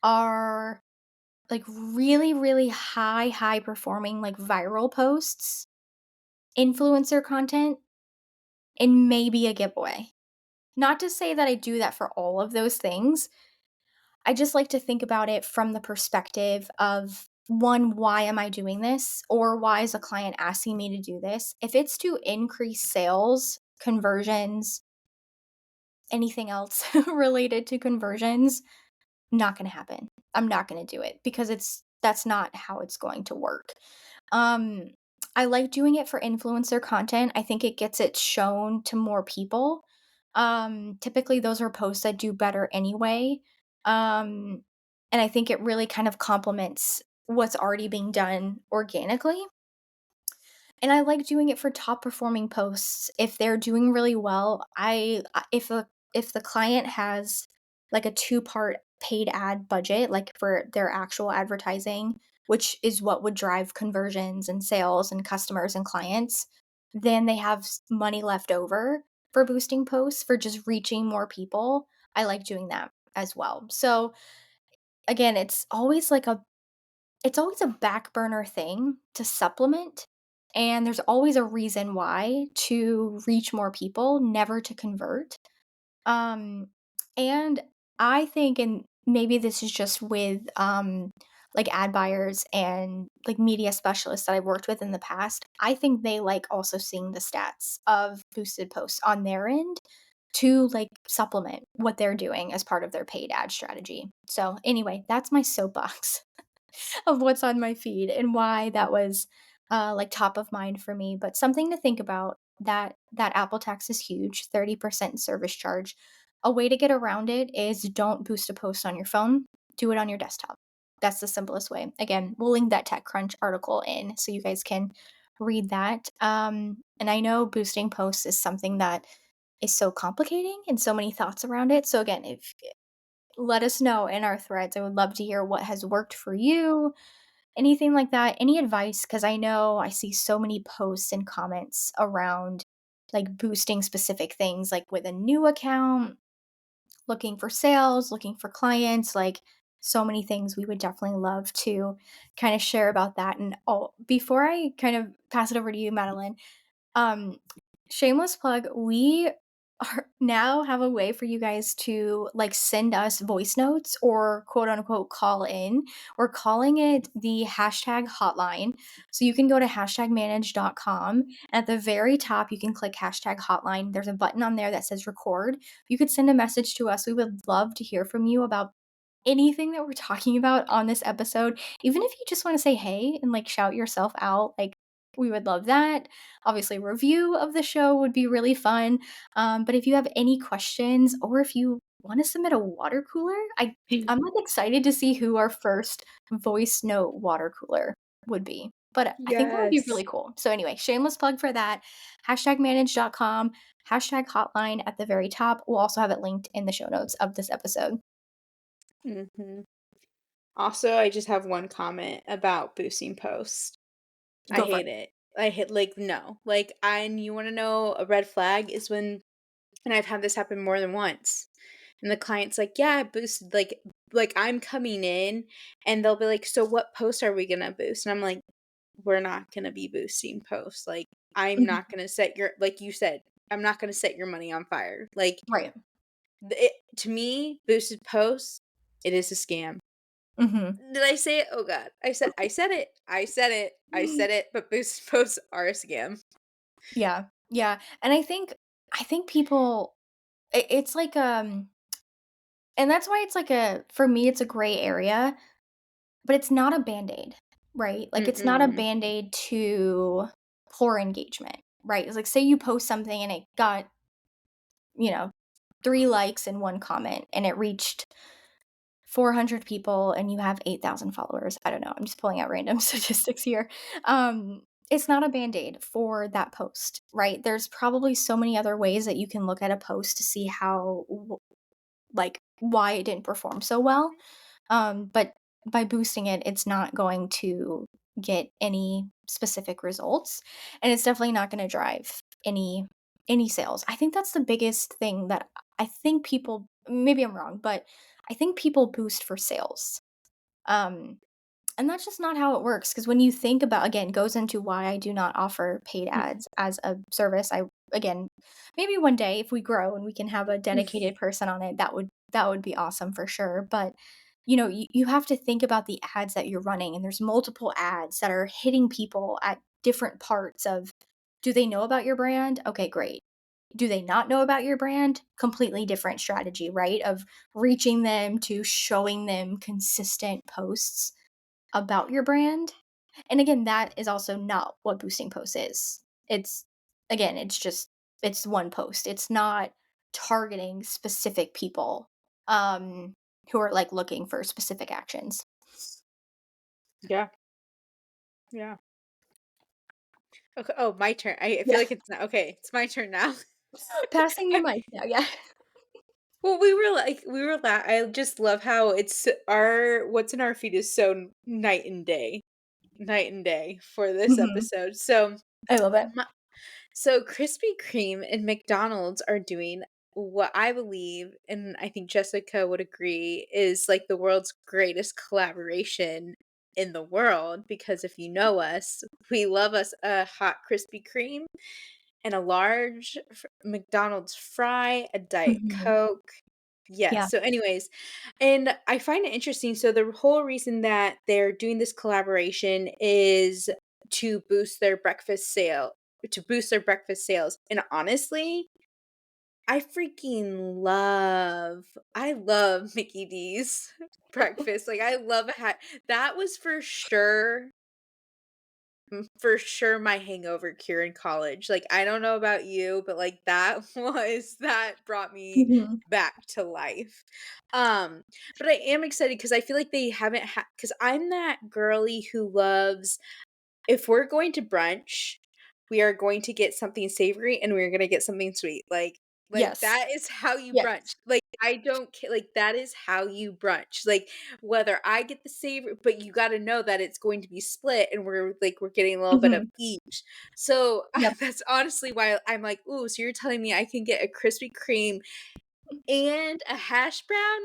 are like really, really high performing like viral posts, influencer content, and maybe a giveaway. Not to say that I do that for all of those things. I just like to think about it from the perspective of one, why am I doing this? Or why is a client asking me to do this? If it's to increase sales, conversions, anything else related to conversions, not going to happen. I'm not going to do it because that's not how it's going to work. Um I like doing it for influencer content. I think it gets it shown to more people. Typically those are posts that do better anyway. Um and I think it really kind of complements what's already being done organically. And I like doing it for top performing posts. If they're doing really well, if the client has like a two-part paid ad budget, like for their actual advertising, which is what would drive conversions and sales and customers and clients, then they have money left over for boosting posts for just reaching more people. I like doing that as well. So again, it's always a back burner thing to supplement, and there's always a reason why to reach more people, never to convert. Um, and I think, and maybe this is just with like ad buyers and like media specialists that I've worked with in the past, I think they like also seeing the stats of boosted posts on their end to like supplement what they're doing as part of their paid ad strategy. So anyway, that's my soapbox of what's on my feed and why that was, like, top of mind for me, but something to think about, that Apple tax is huge, 30% service charge. A way to get around it is don't boost a post on your phone, do it on your desktop. That's the simplest way. Again, we'll link that TechCrunch article in so you guys can read that, and I know boosting posts is something that is so complicating and so many thoughts around it, so again, if let us know in our threads, I would love to hear what has worked for you, anything like that, any advice? Because I know I see so many posts and comments around, like, boosting specific things, like, with a new account, looking for sales, looking for clients, like, so many things we would definitely love to kinda share about that, and, oh, before I kind of pass it over to you, Madeline, um, shameless plug, we are now have a way for you guys to, like, send us voice notes or quote unquote "call in." We're calling it the hashtag hotline. So you can go to hashtagmanage.com. At the very top, you can click hashtag hotline. There's a button on there that says record. You could send a message to us. We would love to hear from you about anything that we're talking about on this episode, even if you just wanna say hey and, like, shout yourself out, like, we would love that. Obviously, review of the show would be really fun, but if you have any questions or if you wanna submit a water cooler, I'm, like, excited to see who our first voice note water cooler would be, but I think that would be Yes. really cool. So anyway, shameless plug for that, hashtagmanage.com, hashtag hotline at the very top. We'll also have it linked in the show notes of this episode. Mhm. Also, I just have one comment about boosting posts. I Go for it. hate it. I hate like, no. Like, and you wanna know a red flag is when and I've had this happen more than once. And the client's like, "Yeah, I boosted," like, I'm coming in, and they'll be like, "So what post are we gonna boost?" And I'm like, "We're not gonna be boosting posts, like, I'm Mhm. not gonna set your" like you said, "I'm not gonna set your money on fire." Like, Right. to me, boosted posts, it is a scam. Mhm. Did I say it? Oh god. I said it. I said it. I said it, but boosted posts are a scam. Yeah, yeah, and I think people it's like, and that's why it's like a for me, it's a gray area, but it's not a Band-Aid, right? Like, it's not a Mm-mm. Band-Aid to poor engagement, right? It's like, say you post something and it got, you know, 3 likes and 1 comment, and it reached 400 people and you have 8,000 followers. I don't know. I'm just pulling out random statistics here. It's not a band-aid for that post, right? There's probably so many other ways that you can look at a post to see like why it didn't perform so well. But by boosting it, it's not going to get any specific results, and it's definitely not going to drive any sales. I think that's the biggest thing that I think people, maybe I'm wrong, but I think people boost for sales. Um And that's just not how it works. Because when you think about, again, goes into why I do not offer paid Mhm. ads as a service. I again, maybe one day if we grow and we can have a dedicated person on it, that would be awesome for sure. But you have to think about the ads that you're running, and there's multiple ads that are hitting people at different parts of, do they know about your brand? Okay, great. Do they not know about your brand? Completely different strategy, right? Of reaching them to showing them consistent posts about your brand. And again, that is also not what boosting posts is. It's again, it's one post. It's not targeting specific people um who are like looking for specific actions. Yeah, yeah. Okay. Oh, my turn. I feel Yeah. like it's not okay. It's my turn now. Passing the mic now. Yeah. Well, we were I just love how it's our what's in our feed is so night and day for this Mhm. episode. So, I love it. so Krispy Kreme and McDonald's are doing what I believe, and I think Jessica would agree, is like the world's greatest collaboration in the world. Because if you know us, we love us a hot Krispy Kreme and a large McDonald's fry, a Diet Mhm. Coke. Yes. Yeah. So, anyways, and I find it interesting. So, the whole reason that they're doing this collaboration is to boost their breakfast sale, to boost their breakfast sales. And honestly, I love Mickey D's breakfast. Like, I love a hat. That was for sure my hangover cure in college. Like, I don't know about you, but, like, that brought me Mhm. back to life. Um, but I am excited because I feel like they haven't had. Because 'cause I'm that girly who loves if we're going to brunch, we are going to get something savory and we're gonna get something sweet, like, Yes. that is how you Yes. brunch. Like, I don't ca like, that is how you brunch. Like, whether I get the savory but you gotta know that it's going to be split and we're getting a little bit of Mhm. each. So, Yep. that's honestly why I'm like, "Ooh, so you're telling me I can get a Krispy Kreme and a hash brown?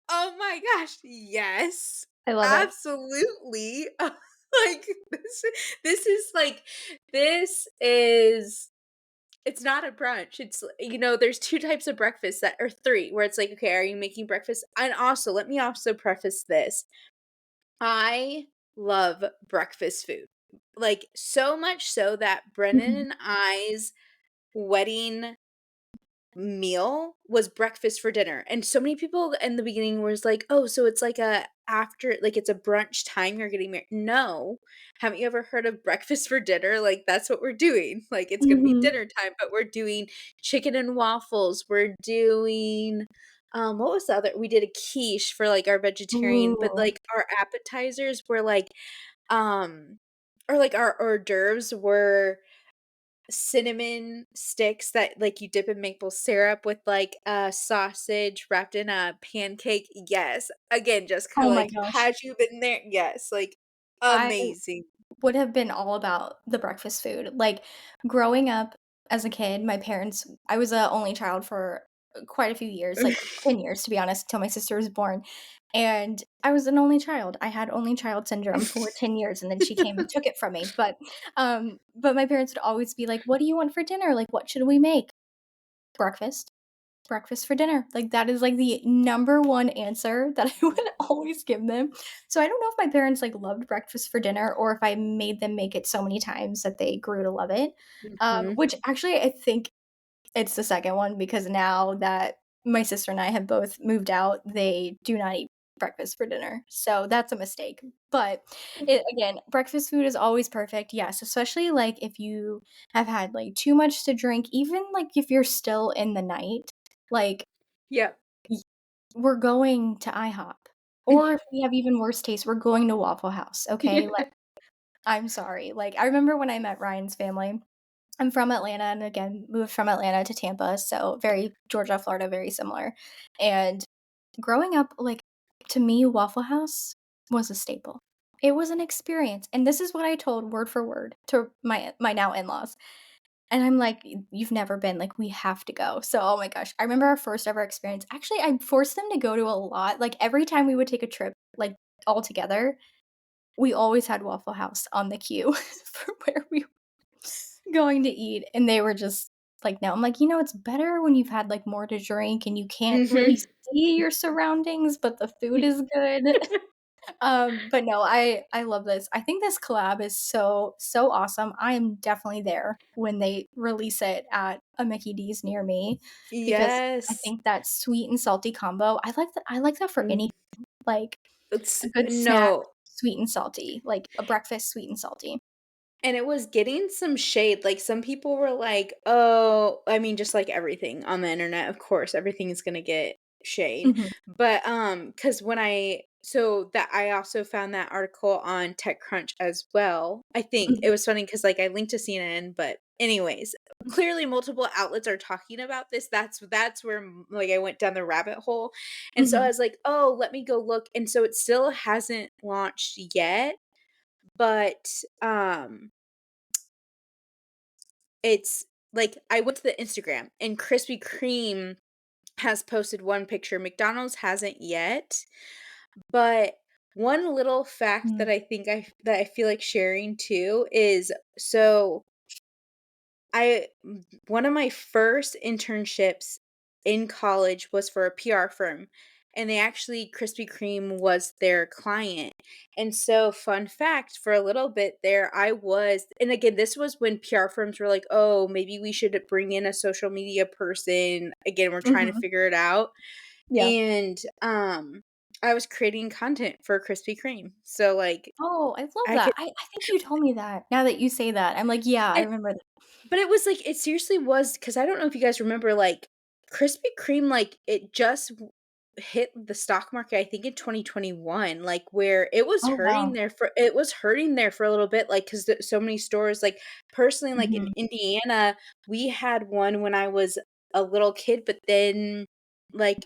Oh my gosh, yes. I love it. Absolutely." Like, this is like this is it's not a brunch. There's 2 types of breakfast that or 3 where it's like, "Okay, are you making breakfast?" And also, let me also preface this. I love breakfast food. Like, so much so that Brennan Mhm. and I's wedding meal was breakfast for dinner. And so many people in the beginning was like, "Oh, so it's like a after like it's a brunch time you're getting married." No. Haven't you ever heard of breakfast for dinner? Like that's what we're doing. Like it's going to be Mhm. dinner time, but we're doing chicken and waffles. We're doing what was the other? We did a quiche for like our vegetarian, but Ooh. like our appetizers were like um or like our hors d'oeuvres were cinnamon sticks that, like, you dip in maple syrup with, like, a sausage wrapped in a pancake. Yes. Again, just kinda Oh my like, gosh. had you been there? Yes, like, I amazing. would have been all about the breakfast food. Like, growing up as a kid, my parents I was a only child for quite a few years, like 10 years to be honest, till my sister was born, and I was an only child. I had only child syndrome for 10 years, and then she came and took it from me, but my parents would always be like, "What do you want for dinner? Like, what should we make?" "Breakfast." Breakfast for dinner. Like, that is, like, the number 1 answer that I would always give them. So, I don't know if my parents, like, loved breakfast for dinner or if I made them make it so many times that they grew to love it. Mhm. Which actually I think it's the second one because now that my sister and I have both moved out, they do not eat breakfast for dinner. So, that's a mistake. But again, breakfast food is always perfect. Yes, especially, like, if you have had, like, too much to drink, even, like, if you're still in the night, like, Yep. y we're going to IHOP, or if we have even worse taste, we're going to Waffle House, okay? Like, I'm sorry, like, I remember when I met Ryan's family. I'm from Atlanta and again, moved from Atlanta to Tampa, so very Georgia, Florida, very similar, and growing up, like, to me, Waffle House was a staple. It was an experience, and this is what I told word for word to my now in-laws. And I'm like, You've never been, like, we have to go." So, oh my gosh, I remember our first ever experience actually, I forced them to go to a lot, like, every time we would take a trip, like, all together, we always had Waffle House on the queue for where we were going to eat, and they were just like, "No." I'm like, it's better when you've had, like, more to drink and you can't really Mhm. see your surroundings, but the food is good." But no, I love this. I think this collab is so, so awesome. I am definitely there when they release it at a Mickey D's near me because I Yes. think that sweet and salty combo, I like that for Mm, any like, it's a good snack, no. sweet and salty, like a breakfast sweet and salty. And it was getting some shade, like, some people were like, "Oh," I mean, just like everything on the internet, of course, everything is gonna get shade, Mhm, but, because when I so that I also found that article on TechCrunch as well, I think. mhm, It was funny because like, I linked to CNN, but anyways, clearly multiple outlets are talking about this, that's where, like, I went down the rabbit hole, and so I mhm, was like, "Oh, let me go look," and so it still hasn't launched yet, but, it's like I went to the Instagram and Krispy Kreme has posted one picture. McDonald's hasn't yet, but one little fact mm, that I feel like sharing too is so one of my first internships in college was for a PR firm, and they actually Krispy Kreme was their client. And so, fun fact, for a little bit there, I was, and again, this was when PR firms were like, "Oh, maybe we should bring in a social media person." Again, we're trying to mhm, figure it out, yeah. and I was creating content for Krispy Kreme. So, like, Oh, I love I could. that. I think you told me that. Now that you say that, I'm like, "Yeah, I remember that." But it was like it seriously was because I don't know if you guys remember, like, Krispy Kreme, like, it just hit the stock market, I think, in 2021, like, where Oh, wow. it was hurting there for a little bit, like, 'cause so many stores, like, personally, like, in Mhm, Indiana, we had one when I was a little kid, but then, like,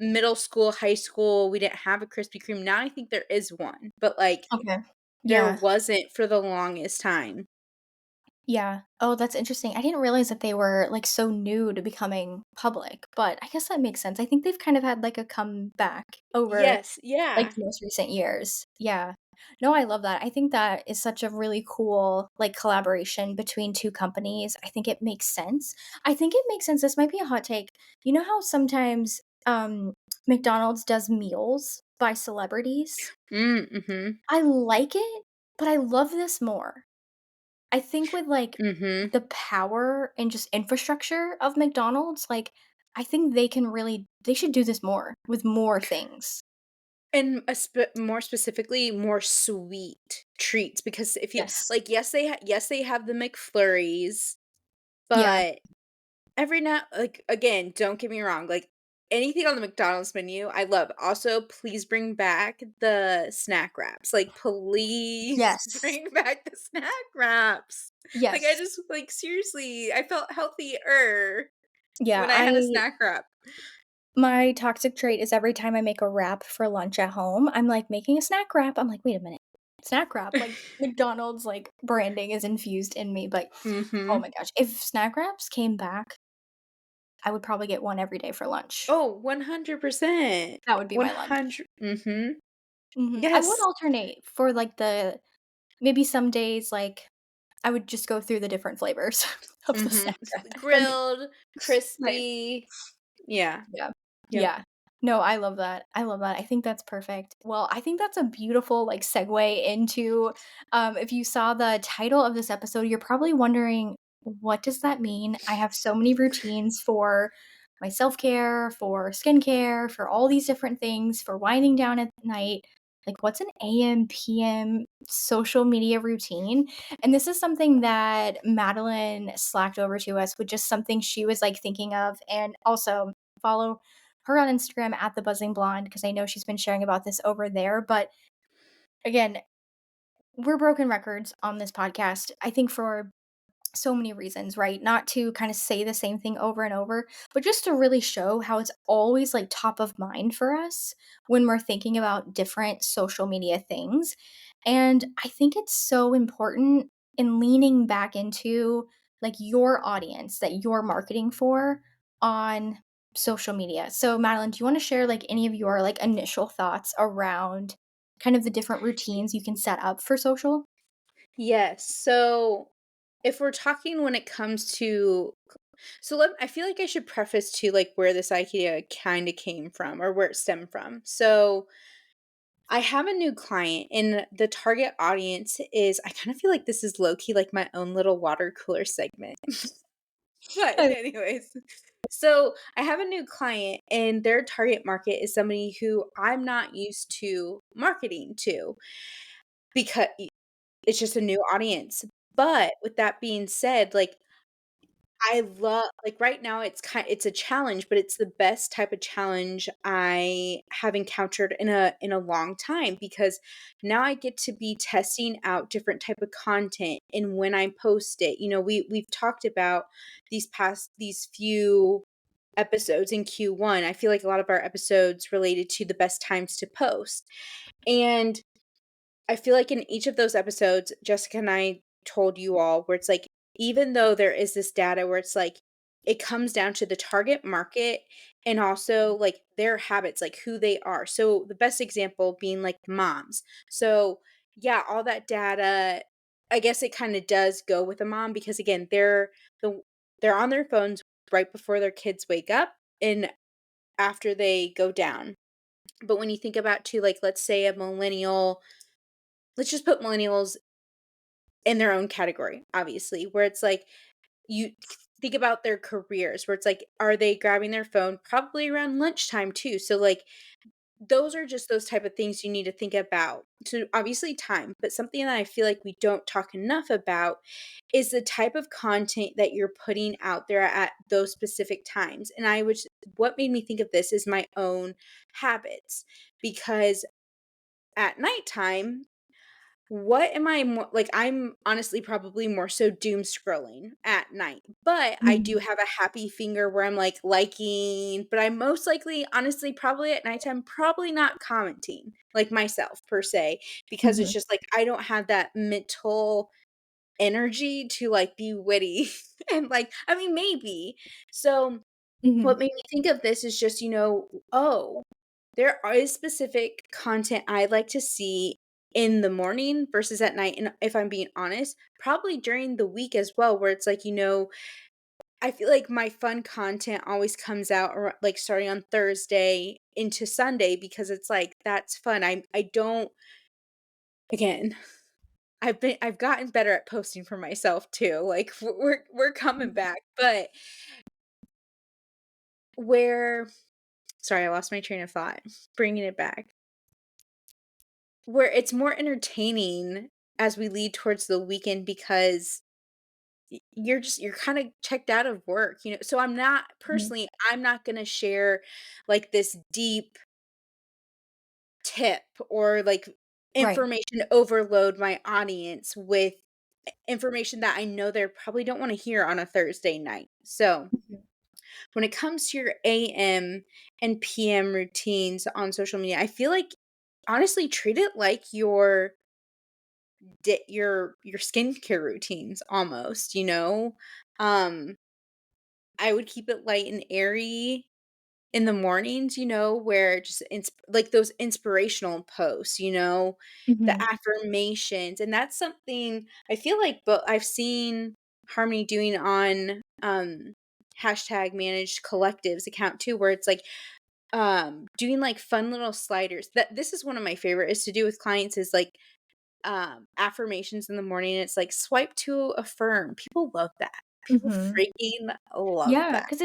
middle school, high school, we didn't have a Krispy Kreme. Now I think there is one, but, like, okay. there Yeah. wasn't for the longest time. Yeah. Oh, that's interesting. I didn't realize that they were, like, so new to becoming public, but I guess that makes sense. I think they've kind of had, like, a comeback over, Yes, like, yeah. the most recent years. Yeah. No, I love that. I think that is such a really cool, like, collaboration between 2 companies. I think it makes sense. I think it makes sense, this might be a hot take. You know how sometimes, McDonald's does meals by celebrities? Mhm. I like it, but I love this more. I think with, like, Mhm. the power and just infrastructure of McDonald's, like, I think they should do this more with more things. And more specifically, more sweet treats because if you Yes. like, yes, they have the McFlurries, Yeah. but every now like, again, don't get me wrong, like, anything on the McDonald's menu, I love. Also, please bring back the snack wraps. Like, please Yes. bring back the snack wraps. Like, I Yes. just like, seriously, I felt healthier Yeah, when I had a snack wrap. my toxic trait is every time I make a wrap for lunch at home, I'm, like, making a snack wrap. I'm like, "Wait a minute. Snack wrap?" Like, McDonald's, like, branding is infused in me, but oh Mhm. my gosh, if snack wraps came back, I would probably get one every day for lunch. Oh, 100%. That would be my lunch. 100 mhm. Mhm. I would Yes. alternate for, like, maybe some days, like, I would just go through the different flavors of the Mhm. snack wrap. And Grilled, right. crispy. Yeah. Yeah. Yep. Yeah. No, I love that. I love that. I think that's perfect. Well, I think that's a beautiful, like, segue into, if you saw the title of this episode, you're probably wondering, "What does that mean?" I have so many routines for my self-care, for skincare, for all these different things, for winding down at night. Like, what's an AM, PM social media routine? And this is something that Madeline slacked over to us with just something she was, like, thinking of, and also follow her on Instagram at the buzzing blonde because I know she's been sharing about this over there. But again, we're broken records on this podcast. I think for so many reasons, right? Not to kind of say the same thing over and over, but just to really show how it's always like top of mind for us when we're thinking about different social media things. And I think it's so important in leaning back into like your audience that you're marketing for on social media. So, Madeline, do you want to share like any of your like initial thoughts around kind of the different routines you can set up for social? Yes. So if we're talking when it comes to I feel like I should preface to like where this idea kind of came from or where it stemmed from. So I have a new client and the target audience is I kind of feel like this is low key like my own little water cooler segment. But I anyways, so I have a new client and their target market is somebody who I'm not used to marketing to because it's just a new audience. But with that being said, like I love like, right now, it's a challenge, but it's the best type of challenge I have encountered in a long time because now I get to be testing out different type of content and when I post it. We've talked about these few episodes in Q1. I feel like a lot of our episodes related to the best times to post. And I feel like in each of those episodes, Jessica and I told you all where it's like, even though there is this data where it's like, it comes down to the target market and also like their habits, like who they are. So the best example being like moms. So yeah, all that data, I guess it kind of does go with a mom because again, the they're on their phones right before their kids wake up and after they go down. But when you think about too, like let's say a millennial, let's just put millennials in their own category, obviously, where it's like you think about their careers, where it's like, are they grabbing their phone probably around lunchtime too? So, like, those are just those type of things you need to think about. So, obviously, time, but something that I feel like we don't talk enough about is the type of content that you're putting out there at those specific times. And what made me think of this is my own habits because at nighttime, what am I more like, I'm honestly probably more so doom scrolling at night, but I do Mhm, have a happy finger where I'm, like, liking, but I'm most likely, honestly, probably at nighttime, probably not commenting, like, myself per se, because it's mhm, just, like, I don't have that mental energy to, like, be witty and, like I mean, maybe. So mhm, what made me think of this is just, oh, there is specific content I like to see in the morning versus at night. And if I'm being honest, probably during the week as well, where it's like, I feel like my fun content always comes out like starting on Thursday into Sunday because it's like that's fun. I don't again, I've gotten better at posting for myself too. Like we're coming mhm, back. But where sorry, I lost my train of thought. Bringing it back. Where it's more entertaining as we lead towards the weekend because you're kinda checked out of work, so mhm. I'm not gonna share, like, this deep tip or, like, Right. information overload my audience with information that I know they probably don't wanna hear on a Thursday night. So, Mhm, when it comes to your AM and PM routines on social media, I feel like, honestly, treat it like your skincare routines almost, Um, I would keep it light and airy in the mornings, where just like those inspirational posts, the mhm, affirmations, and that's something I feel like but I've seen Harmony doing on hashtag managed collectives account too, where it's like doing like fun little sliders. That this is one of my favorite is to do with clients is like affirmations in the morning, it's like swipe to affirm. People love that. People mhm. freaking love Yeah, that. because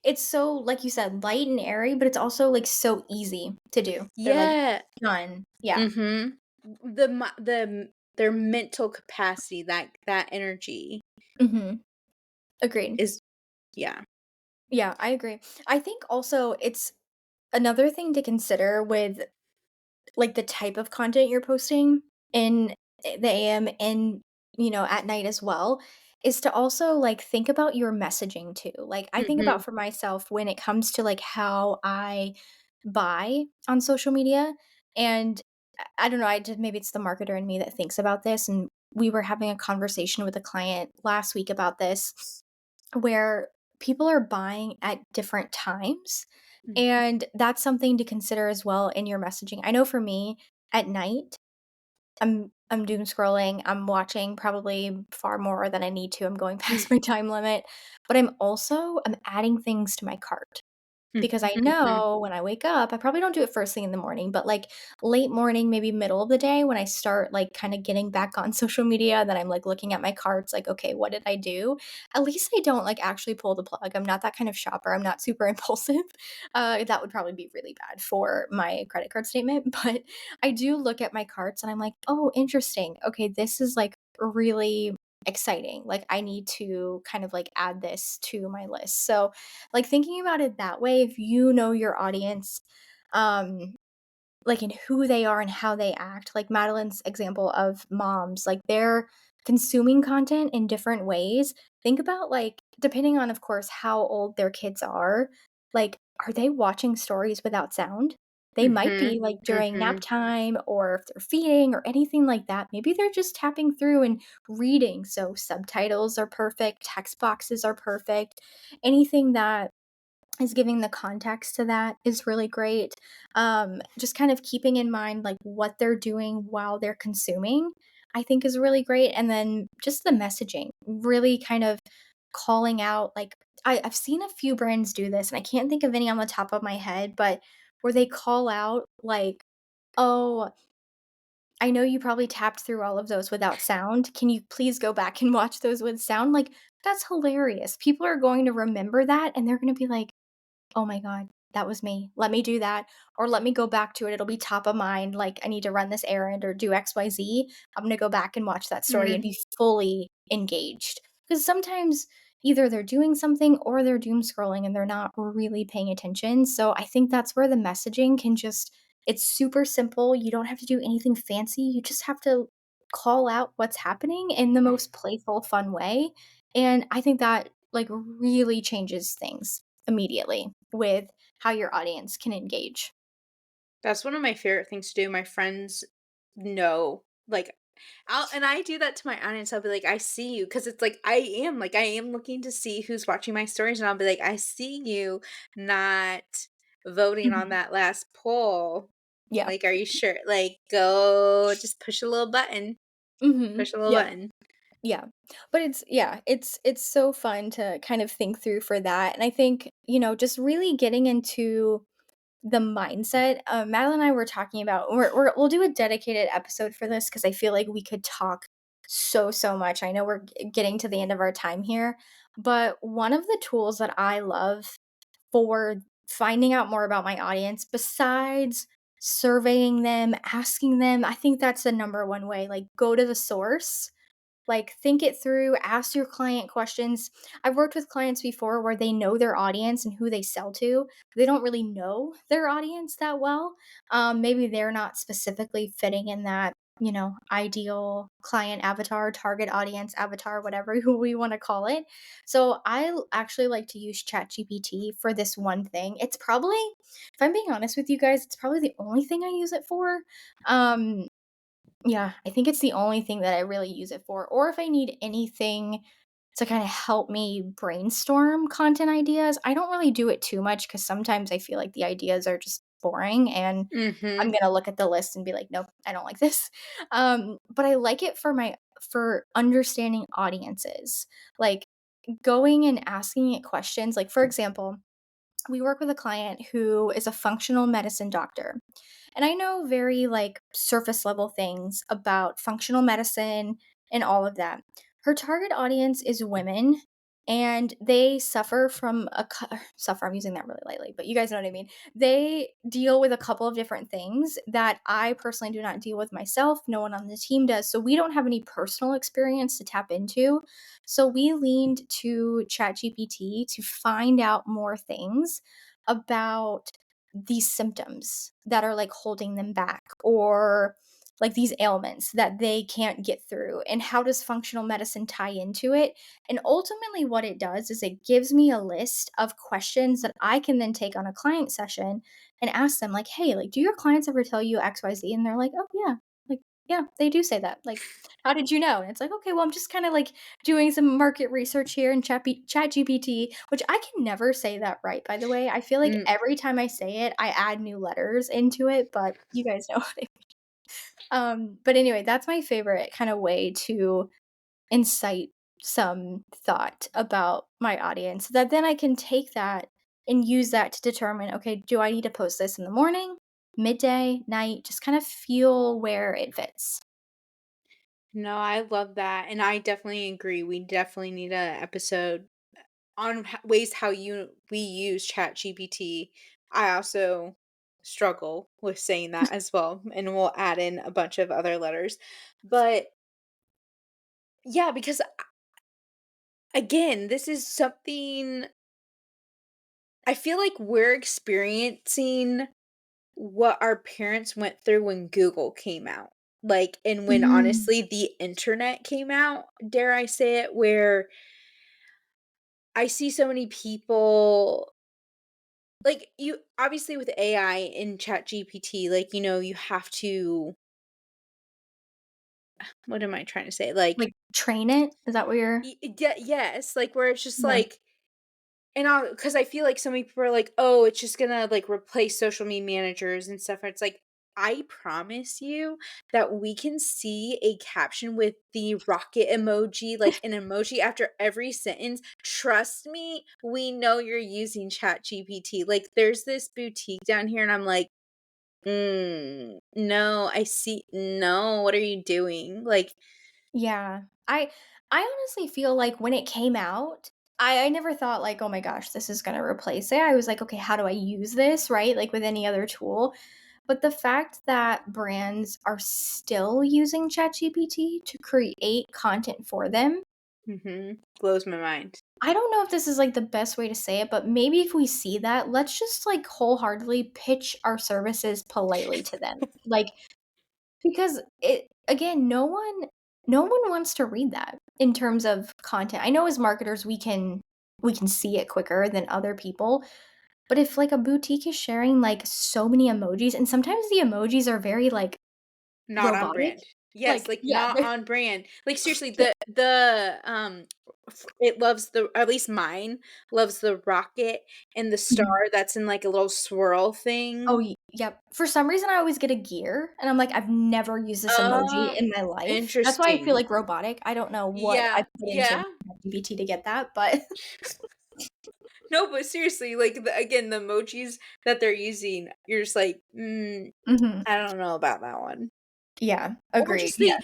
it's so, like you said, light and airy, but it's also, like, so easy to do. They're, like, Yeah. fun. Yeah. Mhm. Their mental capacity, that energy Mhm. Agreed. is yeah. Yeah, I agree. I think also it's another thing to consider with, like, the type of content you're posting in the AM and, at night as well, is to also, like, think about your messaging too. Like, I think Mhm. about for myself when it comes to, like, how I buy on social media, and I don't know, I did maybe it's the marketer in me that thinks about this, and we were having a conversation with a client last week about this, where people are buying at different times, Mhm. and that's something to consider as well in your messaging. I know for me, at night, I'm doom scrolling, I'm watching probably far more than I need to, I'm going past my time limit, but I'm adding things to my cart. Because I know when I wake up, I probably don't do it first thing in the morning, but, like, late morning, maybe middle of the day when I start, like, kinda getting back on social media, then I'm, like, looking at my carts, like, "Okay, what did I do?" At least I don't, like, actually pull the plug. I'm not that kind of shopper. I'm not super impulsive. That would probably be really bad for my credit card statement, but I do look at my carts and I'm like, "Oh, interesting. Okay, this is, like, really exciting. Like, I need to kind of, like, add this to my list." So, like, thinking about it that way, if you know your audience, um, like, in who they are and how they act, like Madeline's example of moms, like, they're consuming content in different ways. Think about, like, depending on, of course, how old their kids like, are they watching stories without sound? They might Mhm, be, like, during nap mhm. time or if they're feeding or anything like that. Maybe they're just tapping through and reading, so subtitles are perfect, text boxes are perfect. Anything that is giving the context to that is really great. Just kind of keeping in mind like what they're doing while they're consuming, I think is really great. And then just the messaging, really kind of calling out like I've seen a few brands do this, and I can't think of any on the top of my head, but where they call out like, "Oh, I know you probably tapped through all of those without sound. Can you please go back and watch those with sound?" Like, that's hilarious. People are going to remember that and they're gonna be like, "Oh my god, that was me. Let me do that, or let me go back to it. It'll be top of mind, like, I need to run this errand or do XYZ. I'm gonna go back and watch that story and Mm, be fully engaged." Because sometimes either they're doing something or they're doom scrolling and they're not really paying attention, so I think that's where the messaging can just it's super simple, you don't have to do anything fancy, you just have to call out what's happening in the most playful, fun way, and I think that, like, really changes things immediately with how your audience can engage. that's one of my favorite things to do. My friends know, like, I do that to my audience. I'll be like, "I see you," because it's like, I am looking to see who's watching my stories, and I'll be like, "I see you not voting on Mhm. that last poll. Yeah. Like, are you sure? Like, go just push a little button. Mhm. Push a little Yeah. button." Yeah. But it's so fun to kind of think through for that, and I think, just really getting into the mindset. Madeline and I were talking about we'll do a dedicated episode for this because I feel like we could talk so much. I know we're getting to the end of our time here, but one of the tools that I love for finding out more about my audience besides surveying them, asking them, I think that's the number one way. Like, go to the source, like, think it through, ask your client questions. I've worked with clients before where they know their audience and who they sell to. They don't really know their audience that well. Maybe they're not specifically fitting in that, ideal client avatar, target audience avatar, whatever who we want to call it. So actually like to use ChatGPT for this one thing. It's probably, if I'm being honest with you guys, it's probably the only thing I use it for. Um, yeah, I think it's the only thing that I really use it for, or if I need anything to kinda help me brainstorm content ideas, I don't really do it too much because sometimes I feel like the ideas are just boring, and I'm Mhm. gonna look at the list and be like, "Nope, I don't like this." But I like it for understanding audiences, like, going and asking it questions, like, for example, we work with a client who is a functional medicine doctor. And I know very like surface level things about functional medicine and all of that. Her target audience is women, and they suffer from suffer, I'm using that really lightly, but you guys know what I mean. They deal with a couple of different things that I personally do not deal with myself. No one on the team does. So we don't have any personal experience to tap into. So we leaned to ChatGPT to find out more things about these symptoms that are like holding them back, or like these ailments that they can't get through, and how does functional medicine tie into it. And ultimately what it does is it gives me a list of questions that I can then take on a client session and ask them like, "Hey, like, do your clients ever tell you XYZ?" And they're like, "Oh yeah, like, yeah, they do say that. Like, how did you know?" And it's like, "Okay, well, I'm just kind of like doing some market research here in chat gpt," which I can never say that right, by the way. I feel like Mm. every time I say it I add new letters into it, but you guys know. But anyway, that's my favorite kind of way to incite some thought about my audience that then I can take that and use that to determine, okay, do I need to post this in the morning, midday, night, just kind of feel where it fits. No, I love that, and I definitely agree. We definitely need a episode on ways how you we use ChatGPT. I also struggle with saying that as well, and we'll add in a bunch of other letters. But yeah, because again, this is something I feel like we're experiencing what our parents went through when Google came out. Like, and when Mm, honestly the internet came out, dare I say it, where I see so many people like you obviously with AI and Chat GPT, like, you have to what am I trying to say? Like, like train it? Is that what you're yes, like where it's just Yeah. like and I because I feel like so many people are like, "Oh, it's just gonna, like, replace social media managers and stuff." It's like, I promise you that we can see a caption with the rocket emoji, like, an emoji after every sentence. Trust me, we know you're using ChatGPT. Like, there's this boutique down here, and I'm like, no, I see no, what are you doing?" Like Yeah. I honestly feel like when it came out, I never thought like, "Oh my gosh, this is gonna replace it." I was like, "Okay, how do I use this?" Right? Like with any other tool. But the fact that brands are still using ChatGPT to create content for them, blows my mind. I don't know if this is like the best way to say it, but maybe if we see that, let's just like wholeheartedly pitch our services politely to them. Like because it again, no one wants to read that in terms of content. I know as marketers we can see it quicker than other people, but if like a boutique is sharing like so many emojis and sometimes the emojis are very like Not on robotic, brand. Yes, like like, yeah, not they're on brand. Like, seriously, yeah. it loves the at least mine, loves the rocket and the Mhm. star that's in, like, a little swirl thing. Oh, yep. For some reason, I always get a gear, and I'm like, "I've never used this emoji Oh, in my life." That's why I feel interesting. like robotic. I don't know what I Yeah, put into yeah. ChatGPT to get that, but No, but seriously, like, again, the emojis that they're using, you're just like, Mhm. I don't know about that one." Yeah, Or agreed, just yeah.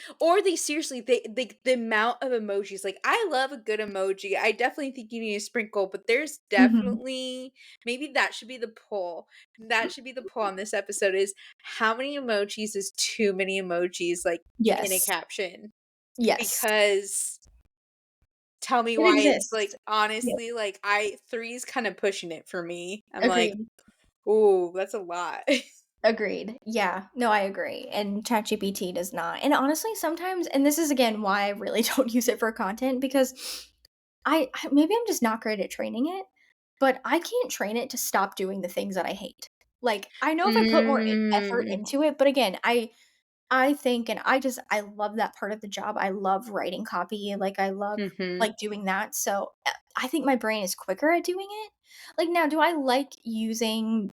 they seriously, the amount of emojis, like, I love a good emoji, I definitely think you need a sprinkle, but there's Mhm. definitely maybe that should be the poll. That should be the poll on this episode is how many emojis is too many emojis, like, in a Yes. caption? Yes. Because tell me It why it's, exists. like, Yeah, honestly, like, 3 is kinda pushing it for me. I'm like, agreed. "Ooh, that's a lot." Agreed. Yeah. No, I agree, and ChatGPT does not, and honestly, sometimes and this is again why I really don't use it for content because I maybe I'm just not great at training it, but I can't train it to stop doing the things that I hate. Like, I know if I put more effort Mm. into it, but again, I think and I love that part of the job. I love writing copy, like, I love, Mhm. like, doing that, so, I think my brain is quicker at doing it. Like, now do I like using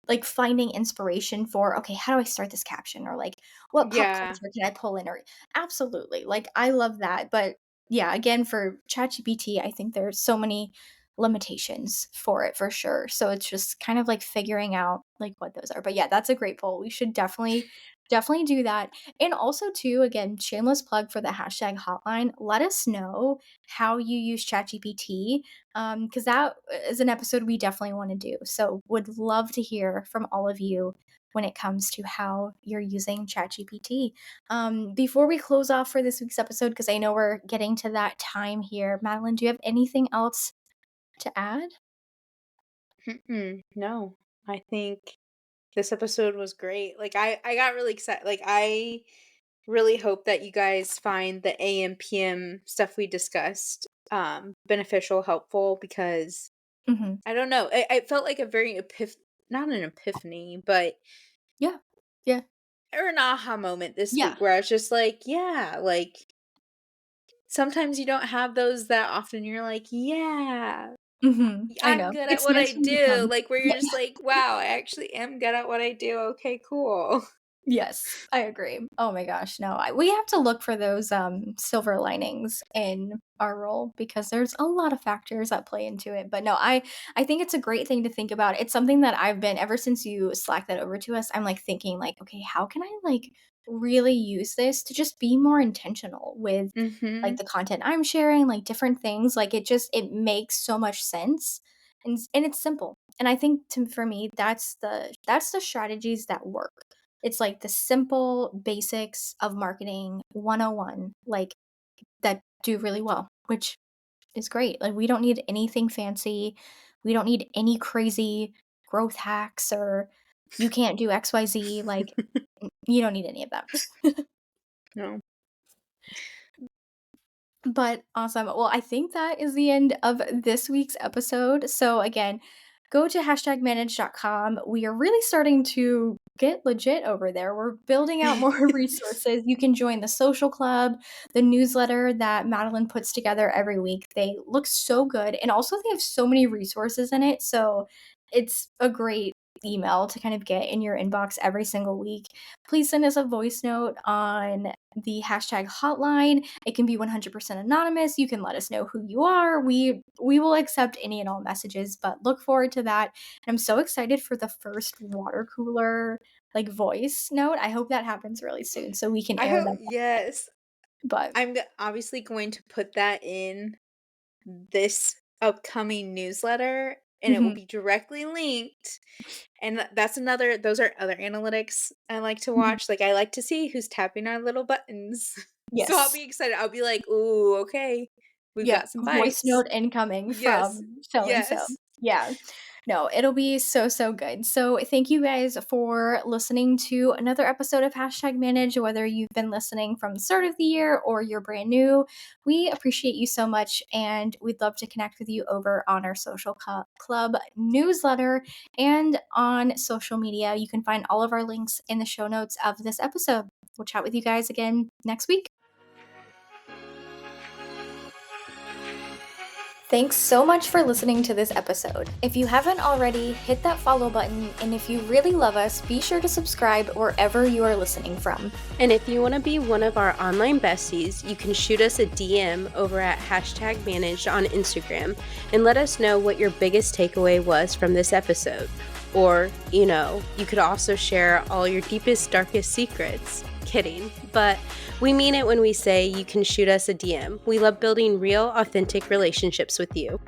like, finding inspiration for, "Okay, how do I start this caption?" Or, like, "What pop Yeah. culture can I pull in?" Or absolutely, like, I love that, but, yeah, again, for ChatGPT, I think there's so many limitations for it for sure, so it's just kind of, like, figuring out, like, what those are, but, yeah, that's a great poll. We should definitely do that. And also too, again, shameless plug for the hashtag hotline. Let us know how you use ChatGPT, because that is an episode we definitely want to do. So would love to hear from all of you when it comes to how you're using ChatGPT. Before we close off for this week's episode, because I know we're getting to that time here, Madeline, do you have anything else to add? No. I think this episode was great. Like I got really excited. Like I really hope that you guys find the AM PM stuff we discussed beneficial, helpful because Hmm. I don't know. It felt like a very not an epiphany, but Yeah. Yeah. or an aha moment this Yeah. week where I was just like, yeah, like sometimes you don't have those that often. You're like, yeah, I I'm know. good at It's what meant I to do. become. Like where you're Yeah. just like, wow, I actually am good at what I do. Okay, cool. Yes, I agree. Oh my gosh, no, we have to look for those silver linings in our role because there's a lot of factors that play into it. But no, I think it's a great thing to think about. It's something that I've been ever since you slacked that over to us. I'm like thinking like, okay, how can I like really use this to just be more intentional with like Mhm. the content I'm sharing, like different things. Like it makes so much sense, and it's simple. And I think for me, that's the strategies that work. It's like the simple basics of marketing 101, like that do really well, which is great. Like we don't need anything fancy. We don't need any crazy growth hacks or you can't do XYZ. Like you don't need any of that. No. But awesome. Well, I think that is the end of this week's episode. So again, go to #manage.com. We are really starting to get legit over there. We're building out more resources. You can join the social club, the newsletter that Madeline puts together every week. They look so good. And also they have so many resources in it. So it's a great email to kind of get in your inbox every single week. Please send us a voice note on the #hotline. It can be 100% anonymous. You can let us know who you are. We will accept any and all messages, but look forward to that. And I'm so excited for the first water cooler like voice note. I hope that happens really soon so we can I air hope that. yes. But Obviously going to put that in this upcoming newsletter, and it will mhm, be directly linked. And that's another those are other analytics I like to mhm. watch. Like, I like to see who's tapping our little buttons. So I'll Yes. be excited. I'll be like, "Ooh, okay. We've Yeah, got some voice bites." note incoming Yes. from so and so. Yes. Yeah. No, it'll be so, so good. So thank you guys for listening to another episode of #Manage, whether you've been listening from the start of the year or you're brand new. We appreciate you so much, and we'd love to connect with you over on our social club newsletter and on social media. You can find all of our links in the show notes of this episode. We'll chat with you guys again next week. Thanks so much for listening to this episode. If you haven't already, hit that follow button, and if you really love us, be sure to subscribe wherever you are listening from. And if you want to be one of our online besties, you can shoot us a DM over at #managed on Instagram and let us know what your biggest takeaway was from this episode. Or, you could also share all your deepest, darkest secrets. Kidding, but we mean it when we say you can shoot us a DM. We love building real, authentic relationships with you.